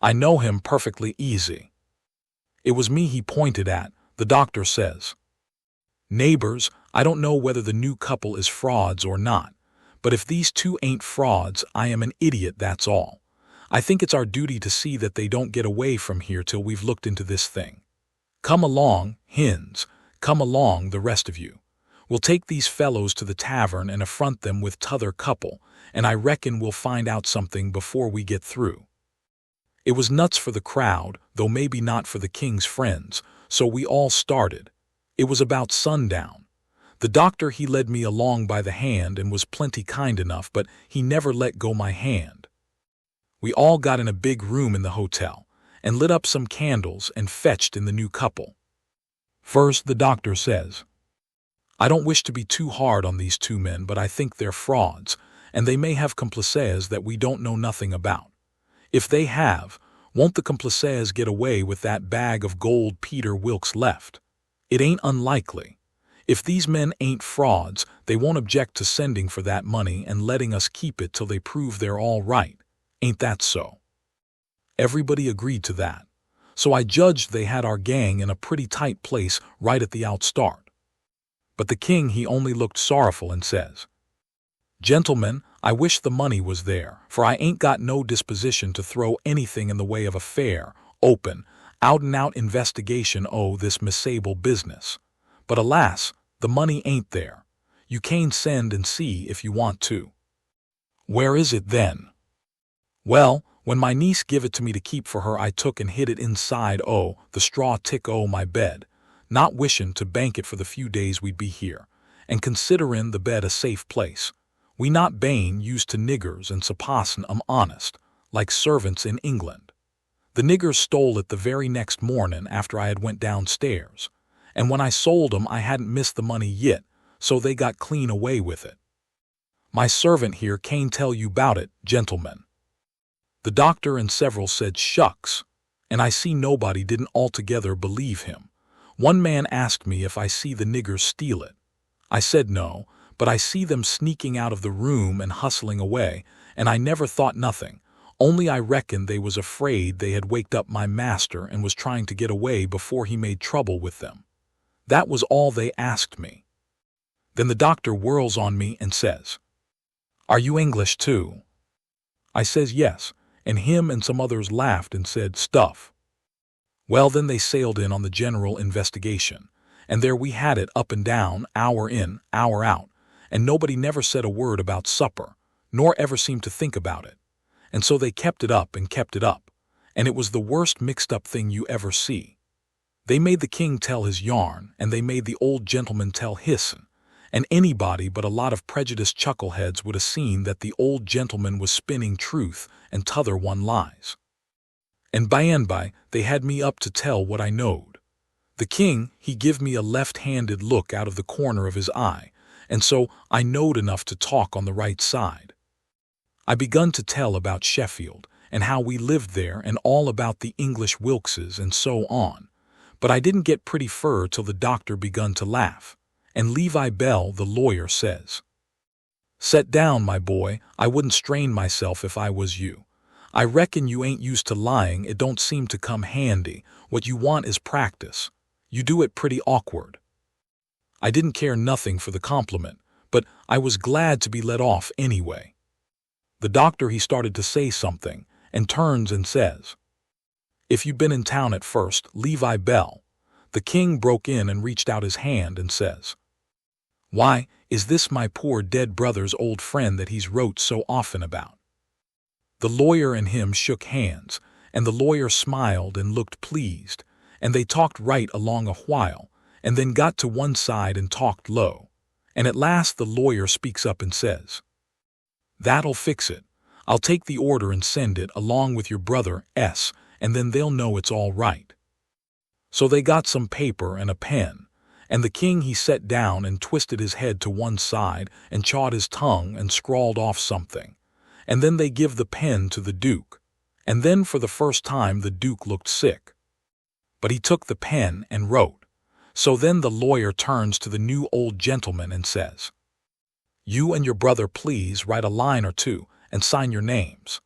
"I know him perfectly easy." "It was me he pointed at," the doctor says. "Neighbors, I don't know whether the new couple is frauds or not, but if these two ain't frauds, I am an idiot, that's all. I think it's our duty to see that they don't get away from here till we've looked into this thing. Come along, hens, come along, the rest of you. We'll take these fellows to the tavern and affront them with t'other couple, and I reckon we'll find out something before we get through." It was nuts for the crowd, though maybe not for the king's friends, so we all started. It was about sundown. The doctor he led me along by the hand and was plenty kind enough, but he never let go my hand. We all got in a big room in the hotel and lit up some candles and fetched in the new couple. First, the doctor says, "I don't wish to be too hard on these 2 men, but I think they're frauds, and they may have complices that we don't know nothing about. If they have, won't the complices get away with that bag of gold Peter Wilkes left? It ain't unlikely. If these men ain't frauds, they won't object to sending for that money and letting us keep it till they prove they're all right. Ain't that so?" Everybody agreed to that, so I judged they had our gang in a pretty tight place right at the outstart. But the king he only looked sorrowful and says, "Gentlemen, I wish the money was there, for I ain't got no disposition to throw anything in the way of a fair, open, out-and-out investigation o' this misable business. But alas, the money ain't there. You can send and see if you want to." "Where is it then?" "Well, when my niece give it to me to keep for her, I took and hid it inside o' the straw tick o' my bed, not wishin' to bank it for the few days we'd be here, and considerin' the bed a safe place. We not bane used to niggers and supposin' 'em honest, like servants in England. The niggers stole it the very next mornin' after I had went downstairs, and when I sold 'em I hadn't missed the money yit, so they got clean away with it. My servant here can't tell you about it, gentlemen." The doctor and several said shucks, and I see nobody didn't altogether believe him. One man asked me if I see the niggers steal it. I said no, but I see them sneaking out of the room and hustling away, and I never thought nothing, only I reckoned they was afraid they had waked up my master and was trying to get away before he made trouble with them. That was all they asked me. Then the doctor whirls on me and says, "Are you English too?" I says yes, and him and some others laughed and said stuff. Well, then they sailed in on the general investigation, and there we had it up and down, hour in, hour out, and nobody never said a word about supper, nor ever seemed to think about it. And so they kept it up and kept it up, and it was the worst mixed-up thing you ever see. They made the king tell his yarn, and they made the old gentleman tell his'n, and anybody but a lot of prejudiced chuckleheads would have seen that the old gentleman was spinning truth and t'other one lies. And by and by, they had me up to tell what I knowed. The king, he give me a left-handed look out of the corner of his eye, and so I knowed enough to talk on the right side. I begun to tell about Sheffield, and how we lived there, and all about the English Wilkses, and so on. But I didn't get pretty fur till the doctor begun to laugh, and Levi Bell, the lawyer, says, "Set down, my boy, I wouldn't strain myself if I was you. I reckon you ain't used to lying, it don't seem to come handy. What you want is practice. You do it pretty awkward." I didn't care nothing for the compliment, but I was glad to be let off anyway. The doctor, he started to say something, and turns and says, "If you'd been in town at first, Levi Bell." The king broke in and reached out his hand and says, "Why, is this my poor dead brother's old friend that he's wrote so often about?" The lawyer and him shook hands, and the lawyer smiled and looked pleased, and they talked right along a while, and then got to one side and talked low, and at last the lawyer speaks up and says, "That'll fix it. I'll take the order and send it along with your brother S, and then they'll know it's all right." So they got some paper and a pen, and the king, he sat down and twisted his head to one side and chawed his tongue and scrawled off something, and then they give the pen to the duke, and then for the first time the duke looked sick. But he took the pen and wrote. So then the lawyer turns to the new old gentleman and says, "You and your brother please write a line or two and sign your names."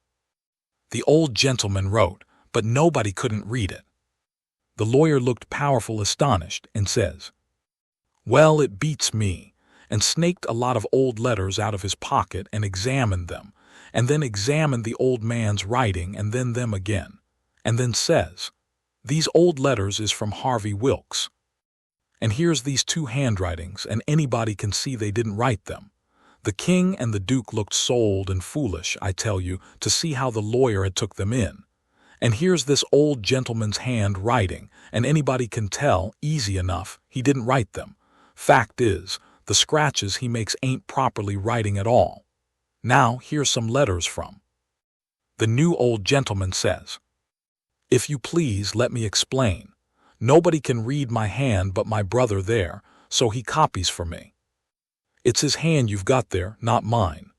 The old gentleman wrote, but nobody couldn't read it. The lawyer looked powerful astonished and says, "Well, it beats me," and snaked a lot of old letters out of his pocket and examined them, and then examined the old man's writing and then them again, and then says, "These old letters is from Harvey Wilkes. And here's these two handwritings, and anybody can see they didn't write them." The king and the duke looked sold and foolish, I tell you, to see how the lawyer had took them in. And here's this old gentleman's hand writing, and anybody can tell, easy enough, he didn't write them. Fact is, the scratches he makes ain't properly writing at all. Now, here's some letters from. The new old gentleman says, "If you please, let me explain. Nobody can read my hand but my brother there, so he copies for me. It's his hand you've got there, not mine."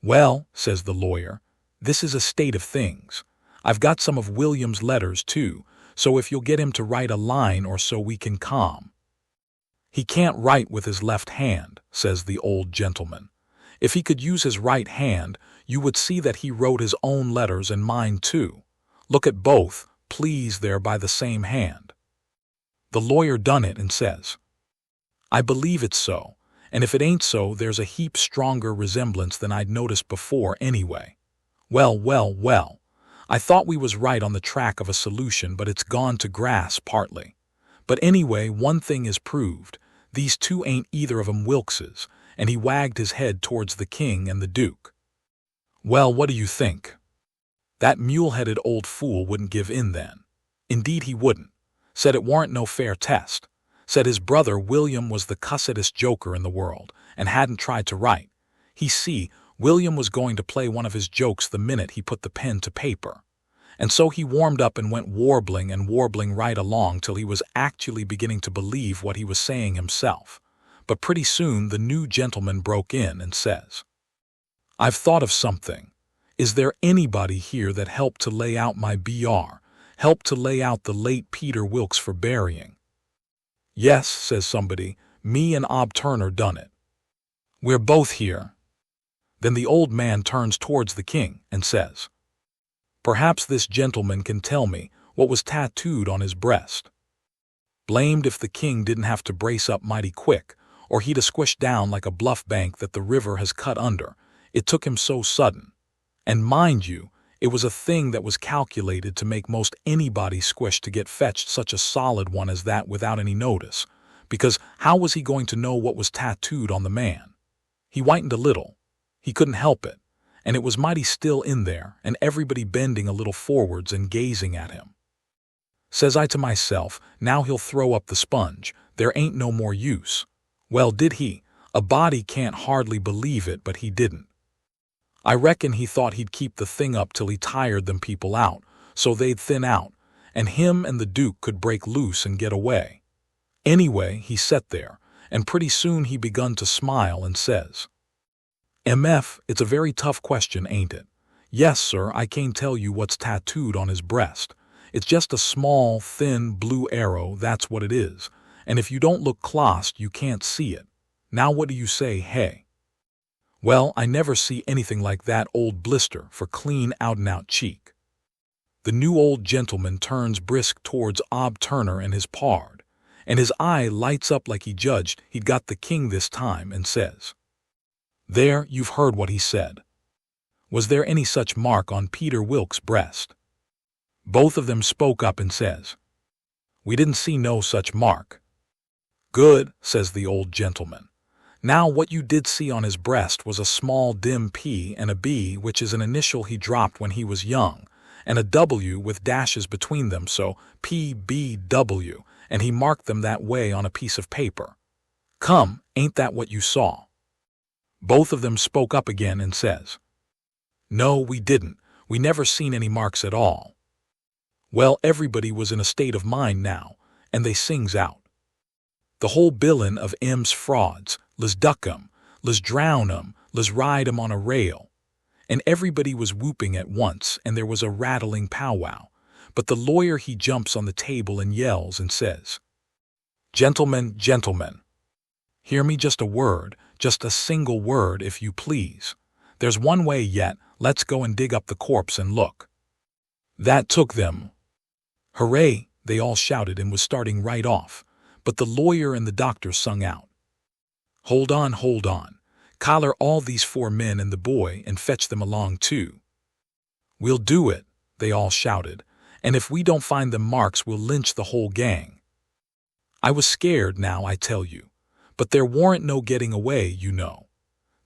"Well," says the lawyer, "this is a state of things. I've got some of William's letters, too, so if you'll get him to write a line or so we can calm." "He can't write with his left hand," says the old gentleman. "If he could use his right hand, you would see that he wrote his own letters and mine, too. Look at both, please, there by the same hand." The lawyer done it and says, "I believe it's so, and if it ain't so, there's a heap stronger resemblance than I'd noticed before anyway. Well, well, well, I thought we was right on the track of a solution, but it's gone to grass partly. But anyway, one thing is proved, these two ain't either of 'em Wilkses," and he wagged his head towards the king and the duke. "Well, what do you think? That mule-headed old fool wouldn't give in then. Indeed he wouldn't. Said it warn't no fair test. Said his brother William was the cussedest joker in the world, and hadn't tried to write. He see, William was going to play one of his jokes the minute he put the pen to paper. And so he warmed up and went warbling and warbling right along till he was actually beginning to believe what he was saying himself. but pretty soon the new gentleman broke in and says, "I've thought of something. Is there anybody here that helped to lay out my BR, helped to lay out the late Peter Wilkes for burying?" "Yes," says somebody, "me and Ob Turner done it. We're both here." Then the old man turns towards the king and says, "Perhaps this gentleman can tell me what was tattooed on his breast." Blamed if the king didn't have to brace up mighty quick, or he'd a squished down like a bluff bank that the river has cut under. It took him so sudden. And mind you, it was a thing that was calculated to make most anybody squish to get fetched such a solid one as that without any notice, because how was he going to know what was tattooed on the man? He whitened a little. He couldn't help it, and it was mighty still in there, and everybody bending a little forwards and gazing at him. Says I to myself, now he'll throw up the sponge, there ain't no more use. Well, did he? A body can't hardly believe it, but he didn't. I reckon he thought he'd keep the thing up till he tired them people out, so they'd thin out, and him and the Duke could break loose and get away. Anyway, he sat there, and pretty soon he begun to smile and says, "MF, it's a very tough question, ain't it? Yes, sir, I can't tell you what's tattooed on his breast. It's just a small, thin, blue arrow, that's what it is, and if you don't look clost, you can't see it. Now what do you say, hey?" Well, I never see anything like that old blister for clean out-and-out cheek. The new old gentleman turns brisk towards Ob Turner and his pard, and his eye lights up like he judged he'd got the king this time, and says, "There, you've heard what he said. Was there any such mark on Peter Wilkes' breast?" Both of them spoke up and says, "We didn't see no such mark." "Good," says the old gentleman. "Now what you did see on his breast was a small dim P and a B, which is an initial he dropped when he was young, and a W with dashes between them, so PBW, and he marked them that way on a piece of paper. Come, ain't that what you saw?" Both of them spoke up again and says, "No, we didn't. We never seen any marks at all." Well, everybody was in a state of mind now, and they sings out, "The whole billin' of 'em's frauds, let's duck 'em, let's drown 'em, let's ride 'em on a rail." And everybody was whooping at once, and there was a rattling powwow. But the lawyer he jumps on the table and yells and says, "Gentlemen, gentlemen, hear me just a word, just a single word if you please. There's one way yet, let's go and dig up the corpse and look." That took them. "Hooray!" they all shouted and was starting right off, but the lawyer and the doctor sung out, hold on, collar all these 4 men and the boy and fetch them along too." "We'll do it," they all shouted, "and if we don't find them marks we'll lynch the whole gang." I was scared now, I tell you, but there warn't no getting away, you know.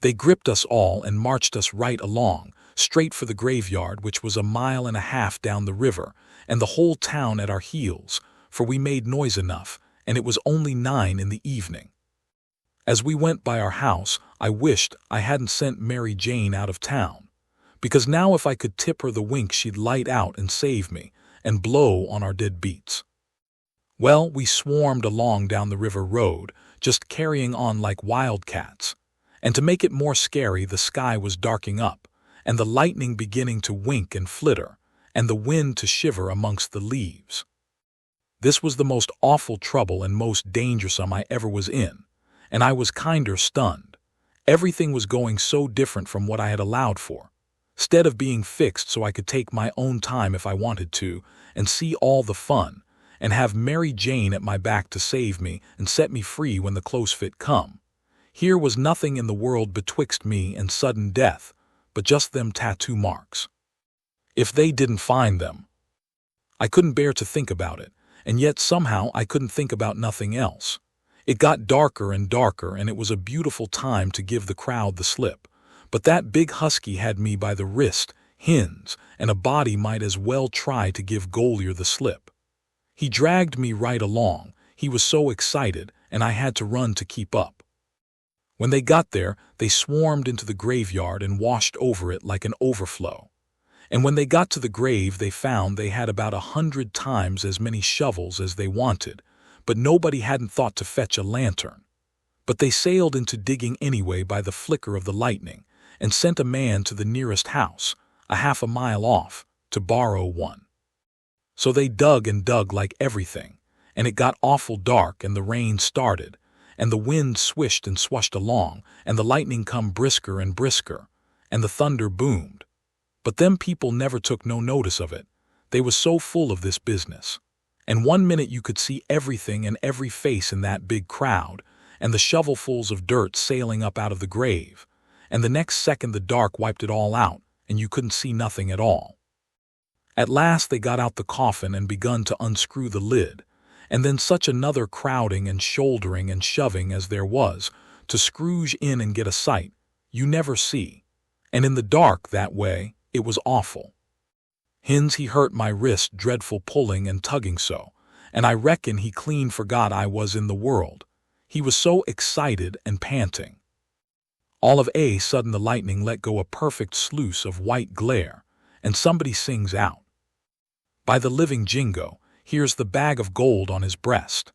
They gripped us all and marched us right along, straight for the graveyard, which was 1.5 miles down the river, and the whole town at our heels, for we made noise enough, and it was only 9 in the evening. As we went by our house, I wished I hadn't sent Mary Jane out of town, because now if I could tip her the wink she'd light out and save me, and blow on our dead beats. Well, we swarmed along down the river road, just carrying on like wildcats, and to make it more scary the sky was darking up, and the lightning beginning to wink and flitter, and the wind to shiver amongst the leaves. This was the most awful trouble and most dangersome I ever was in, and I was kinder stunned. Everything was going so different from what I had allowed for. 'Stead of being fixed so I could take my own time if I wanted to, and see all the fun, and have Mary Jane at my back to save me and set me free when the close fit come. Here was nothing in the world betwixt me and sudden death, but just them tattoo marks. If they didn't find them, I couldn't bear to think about it, and yet somehow I couldn't think about nothing else. It got darker and darker, and it was a beautiful time to give the crowd the slip, but that big husky had me by the wrist, hins, and a body might as well try to give Golier the slip. He dragged me right along, he was so excited, and I had to run to keep up. When they got there, they swarmed into the graveyard and washed over it like an overflow. And when they got to the grave, they found they had about 100 times as many shovels as they wanted, but nobody hadn't thought to fetch a lantern. But they sailed into digging anyway by the flicker of the lightning, and sent a man to the nearest house, a half a mile off, to borrow one. So they dug and dug like everything, and it got awful dark and the rain started, and the wind swished and swushed along, and the lightning come brisker and brisker, and the thunder boomed. But them people never took no notice of it. They was so full of this business. And one minute you could see everything and every face in that big crowd, and the shovelfuls of dirt sailing up out of the grave, and the next second the dark wiped it all out, and you couldn't see nothing at all. At last they got out the coffin and begun to unscrew the lid, and then such another crowding and shouldering and shoving as there was, to scrooge in and get a sight, you never see. And in the dark that way, it was awful. Hins he hurt my wrist dreadful pulling and tugging so, and I reckon he clean forgot I was in the world. He was so excited and panting. All of a sudden the lightning let go a perfect sluice of white glare, and somebody sings out, "By the living jingo, here's the bag of gold on his breast."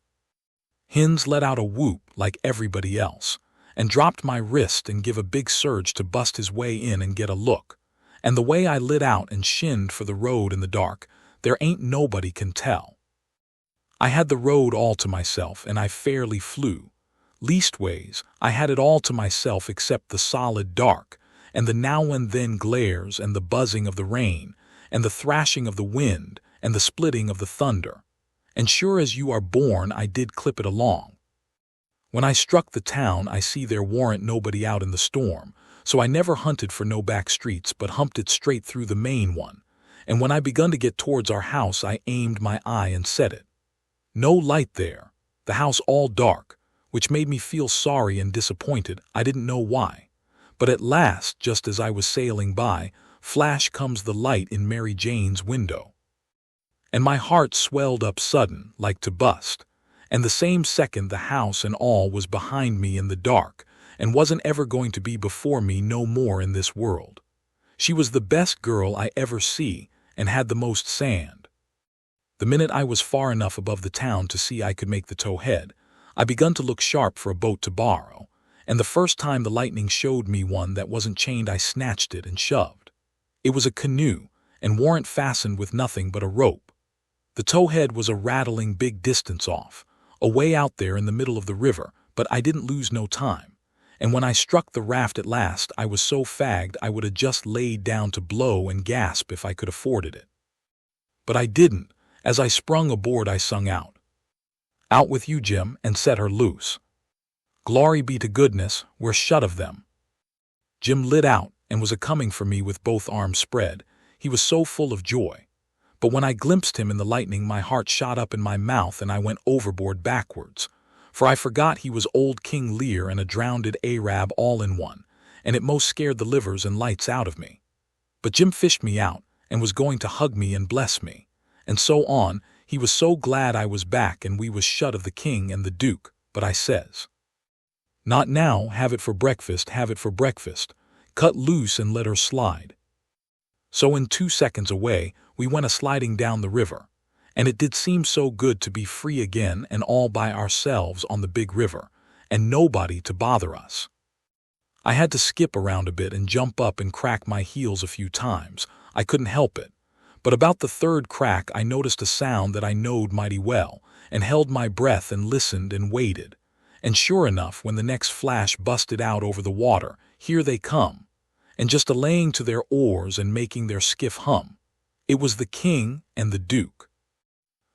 Hins let out a whoop like everybody else, and dropped my wrist and give a big surge to bust his way in and get a look. And the way I lit out and shinned for the road in the dark, there ain't nobody can tell. I had the road all to myself, and I fairly flew. Leastways, I had it all to myself except the solid dark, and the now and then glares, and the buzzing of the rain, and the thrashing of the wind, and the splitting of the thunder. And sure as you are born, I did clip it along. When I struck the town, I see there warn't nobody out in the storm, so I never hunted for no back streets, but humped it straight through the main one. And when I begun to get towards our house, I aimed my eye and set it. No light there, the house all dark, which made me feel sorry and disappointed. I didn't know why. But at last, just as I was sailing by, flash comes the light in Mary Jane's window. And my heart swelled up sudden, like to bust, and the same second the house and all was behind me in the dark, and wasn't ever going to be before me no more in this world. She was the best girl I ever see, and had the most sand. The minute I was far enough above the town to see I could make the tow head, I begun to look sharp for a boat to borrow, and the first time the lightning showed me one that wasn't chained, I snatched it and shoved. It was a canoe, and warn't fastened with nothing but a rope. The towhead was a rattling big distance off, away out there in the middle of the river, but I didn't lose no time. And when I struck the raft at last, I was so fagged I would have just laid down to blow and gasp if I could afforded it. But I didn't. As I sprung aboard, I sung out, "Out with you, Jim, and set her loose. Glory be to goodness, we're shut of them." Jim lit out and was a-coming for me with both arms spread. He was so full of joy. But when I glimpsed him in the lightning, my heart shot up in my mouth and I went overboard backwards. For I forgot he was old King Lear and a drowned Arab all in one, and it most scared the livers and lights out of me. But Jim fished me out and was going to hug me and bless me, and so on. He was so glad I was back and we was shut of the king and the duke, but I says, "Not now, have it for breakfast, have it for breakfast. Cut loose and let her slide." So in 2 seconds away, we went a-sliding down the river, and it did seem so good to be free again and all by ourselves on the big river, and nobody to bother us. I had to skip around a bit and jump up and crack my heels a few times. I couldn't help it. But about the third crack I noticed a sound that I knowed mighty well, and held my breath and listened and waited. And sure enough, when the next flash busted out over the water, here they come, and just a-laying to their oars and making their skiff hum. It was the king and the duke.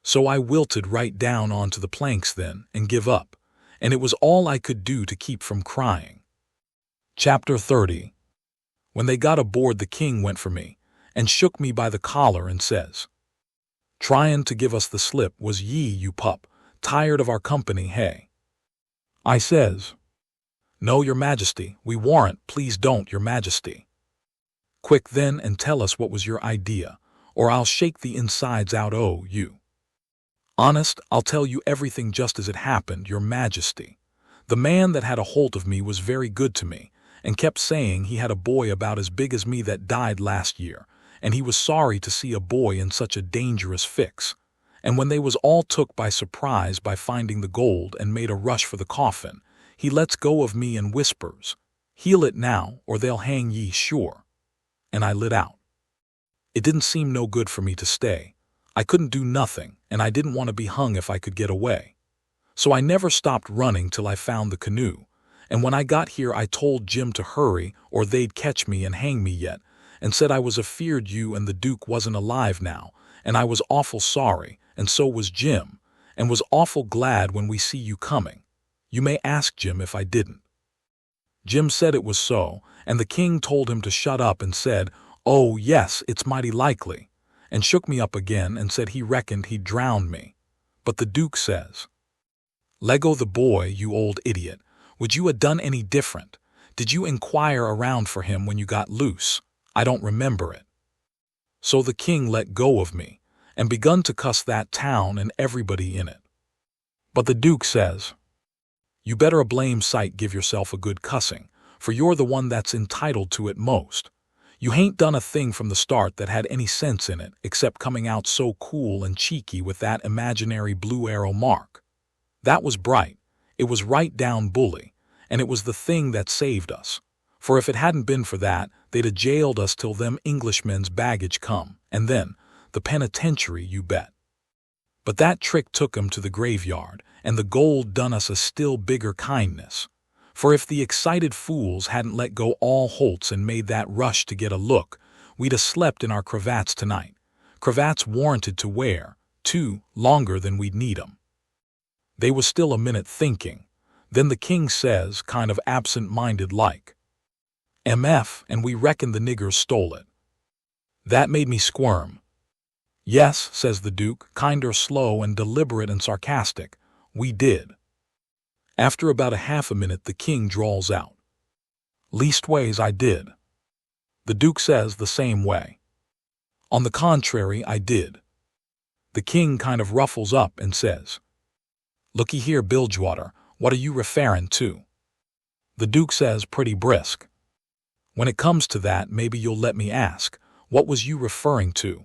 So I wilted right down onto the planks then and give up, and it was all I could do to keep from crying. Chapter 30. When they got aboard, the king went for me and shook me by the collar and says, "Tryin' to give us the slip, was ye, you pup? Tired of our company, hey?" I says, "No, your majesty, we warrant, please don't, your majesty." "Quick then and tell us what was your idea, or I'll shake the insides out o' you." "Honest, I'll tell you everything just as it happened, your majesty. The man that had a holt of me was very good to me, and kept saying he had a boy about as big as me that died last year, and he was sorry to see a boy in such a dangerous fix. And when they was all took by surprise by finding the gold and made a rush for the coffin, he lets go of me and whispers, "Heal it now, or they'll hang ye sure." And I lit out. It didn't seem no good for me to stay. I couldn't do nothing, and I didn't want to be hung if I could get away. So I never stopped running till I found the canoe, and when I got here I told Jim to hurry or they'd catch me and hang me yet, and said I was afeard you and the Duke wasn't alive now, and I was awful sorry, and so was Jim, and was awful glad when we see you coming. You may ask Jim if I didn't. Jim said it was so, and the king told him to shut up and said, "Oh, yes, it's mighty likely," and shook me up again and said he reckoned he'd drowned me. But the Duke says, "Lego the boy, you old idiot. Would you 'a done any different? Did you inquire around for him when you got loose? I don't remember it." So the king let go of me, and begun to cuss that town and everybody in it. But the Duke says, "You better a blame sight give yourself a good cussing, for you're the one that's entitled to it most. You hain't done a thing from the start that had any sense in it, except coming out so cool and cheeky with that imaginary blue arrow mark. That was bright, it was right down bully, and it was the thing that saved us. For if it hadn't been for that, they'd a jailed us till them Englishmen's baggage come, and then, the penitentiary, you bet. But that trick took 'em to the graveyard, and the gold done us a still bigger kindness. For if the excited fools hadn't let go all holts and made that rush to get a look, we'd a slept in our cravats tonight. Cravats warranted to wear, too, longer than we'd need 'em." They was still a minute thinking. Then the king says, kind of absent-minded like, "MF, and we reckon the niggers stole it." That made me squirm. "Yes," says the Duke, kinder slow and deliberate and sarcastic, "we did." After about a half a minute the king drawls out, "Leastways I did." The Duke says the same way. "On the contrary, I did." The king kind of ruffles up and says, "Looky here, Bilgewater, what are you referring to?" The Duke says pretty brisk, "When it comes to that, maybe you'll let me ask, what was you referring to?"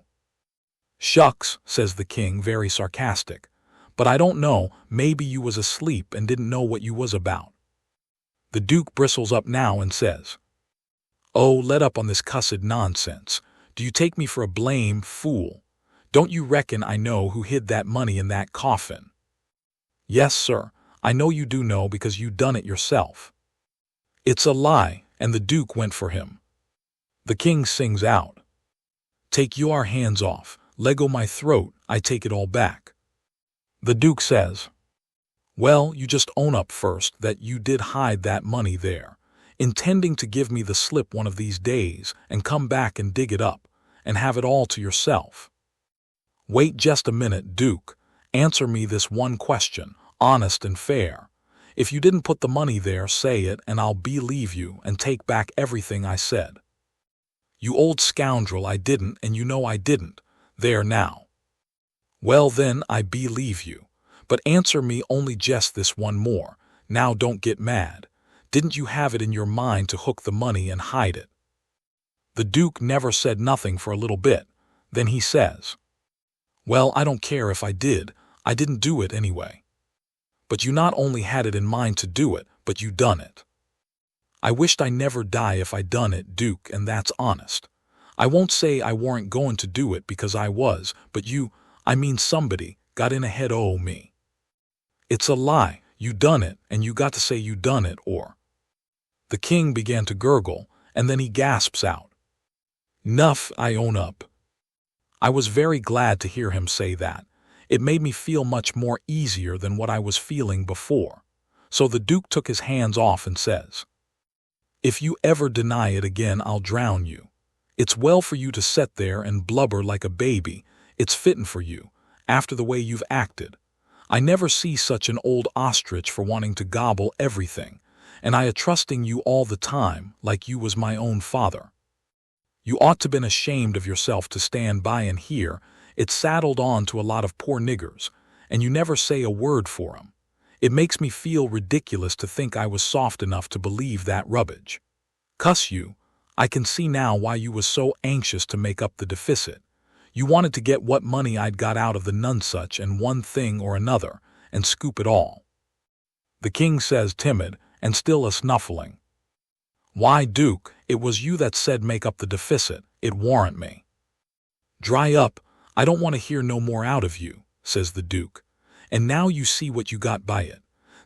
"Shucks," says the king, very sarcastic, "but I don't know, maybe you was asleep and didn't know what you was about." The Duke bristles up now and says, "Oh, let up on this cussed nonsense. Do you take me for a blame fool? Don't you reckon I know who hid that money in that coffin?" "Yes, sir, I know you do know because you done it yourself." "It's a lie," and the Duke went for him. The king sings out, "Take your hands off, lego my throat, I take it all back." The Duke says, "Well, you just own up first that you did hide that money there, intending to give me the slip one of these days and come back and dig it up, and have it all to yourself." "Wait just a minute, Duke. Answer me this one question, honest and fair. If you didn't put the money there, say it, and I'll believe you and take back everything I said." "You old scoundrel, I didn't, and you know I didn't. There now." "Well then, I believe you. But answer me only just this one more. Now don't get mad. Didn't you have it in your mind to hook the money and hide it?" The Duke never said nothing for a little bit. Then he says, "Well, I don't care if I did. I didn't do it anyway." "But you not only had it in mind to do it, but you done it." "I wished I never die if I done it, Duke, and that's honest. I won't say I warn't going to do it because I was, but I mean somebody, got in ahead o' me." "It's a lie. You done it, and you got to say you done it, or—" The king began to gurgle, and then he gasps out, "'Nuff, I own up." I was very glad to hear him say that. It made me feel much more easier than what I was feeling before. So the Duke took his hands off and says, "If you ever deny it again, I'll drown you. It's well for you to set there and blubber like a baby. It's fittin' for you, after the way you've acted. I never see such an old ostrich for wanting to gobble everything, and I trusting you all the time, like you was my own father. You ought to been ashamed of yourself to stand by and hear it's saddled on to a lot of poor niggers, and you never say a word for 'em. It makes me feel ridiculous to think I was soft enough to believe that rubbage. Cuss you, I can see now why you was so anxious to make up the deficit. You wanted to get what money I'd got out of the nonsuch and one thing or another, and scoop it all." The king says timid, and still a snuffling. Why, Duke, it was you that said make up the deficit, it warrant me. Dry up, I don't want to hear no more out of you, says the Duke. And now you see what you got by it.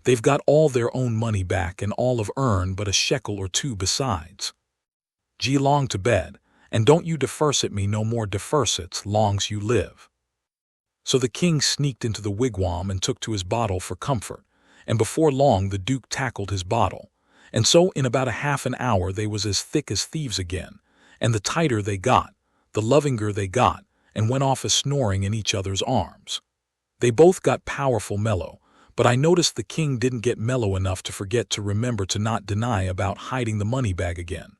They've got all their own money back and all of earn but a shekel or two besides. Gee long to bed, and don't you defersit me no more defersits long's you live. So the king sneaked into the wigwam and took to his bottle for comfort, and before long the Duke tackled his bottle, and so in about a half an hour they was as thick as thieves again, and the tighter they got, the lovinger they got, and went off a-snoring in each other's arms. They both got powerful mellow, but I noticed the king didn't get mellow enough to forget to remember to not deny about hiding the money bag again.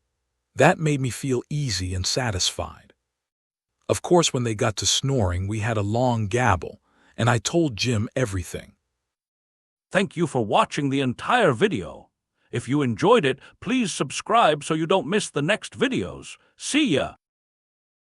That made me feel easy and satisfied. Of course, when they got to snoring, we had a long gabble, and I told Jim everything. Thank you for watching the entire video. If you enjoyed it, please subscribe so you don't miss the next videos. See ya!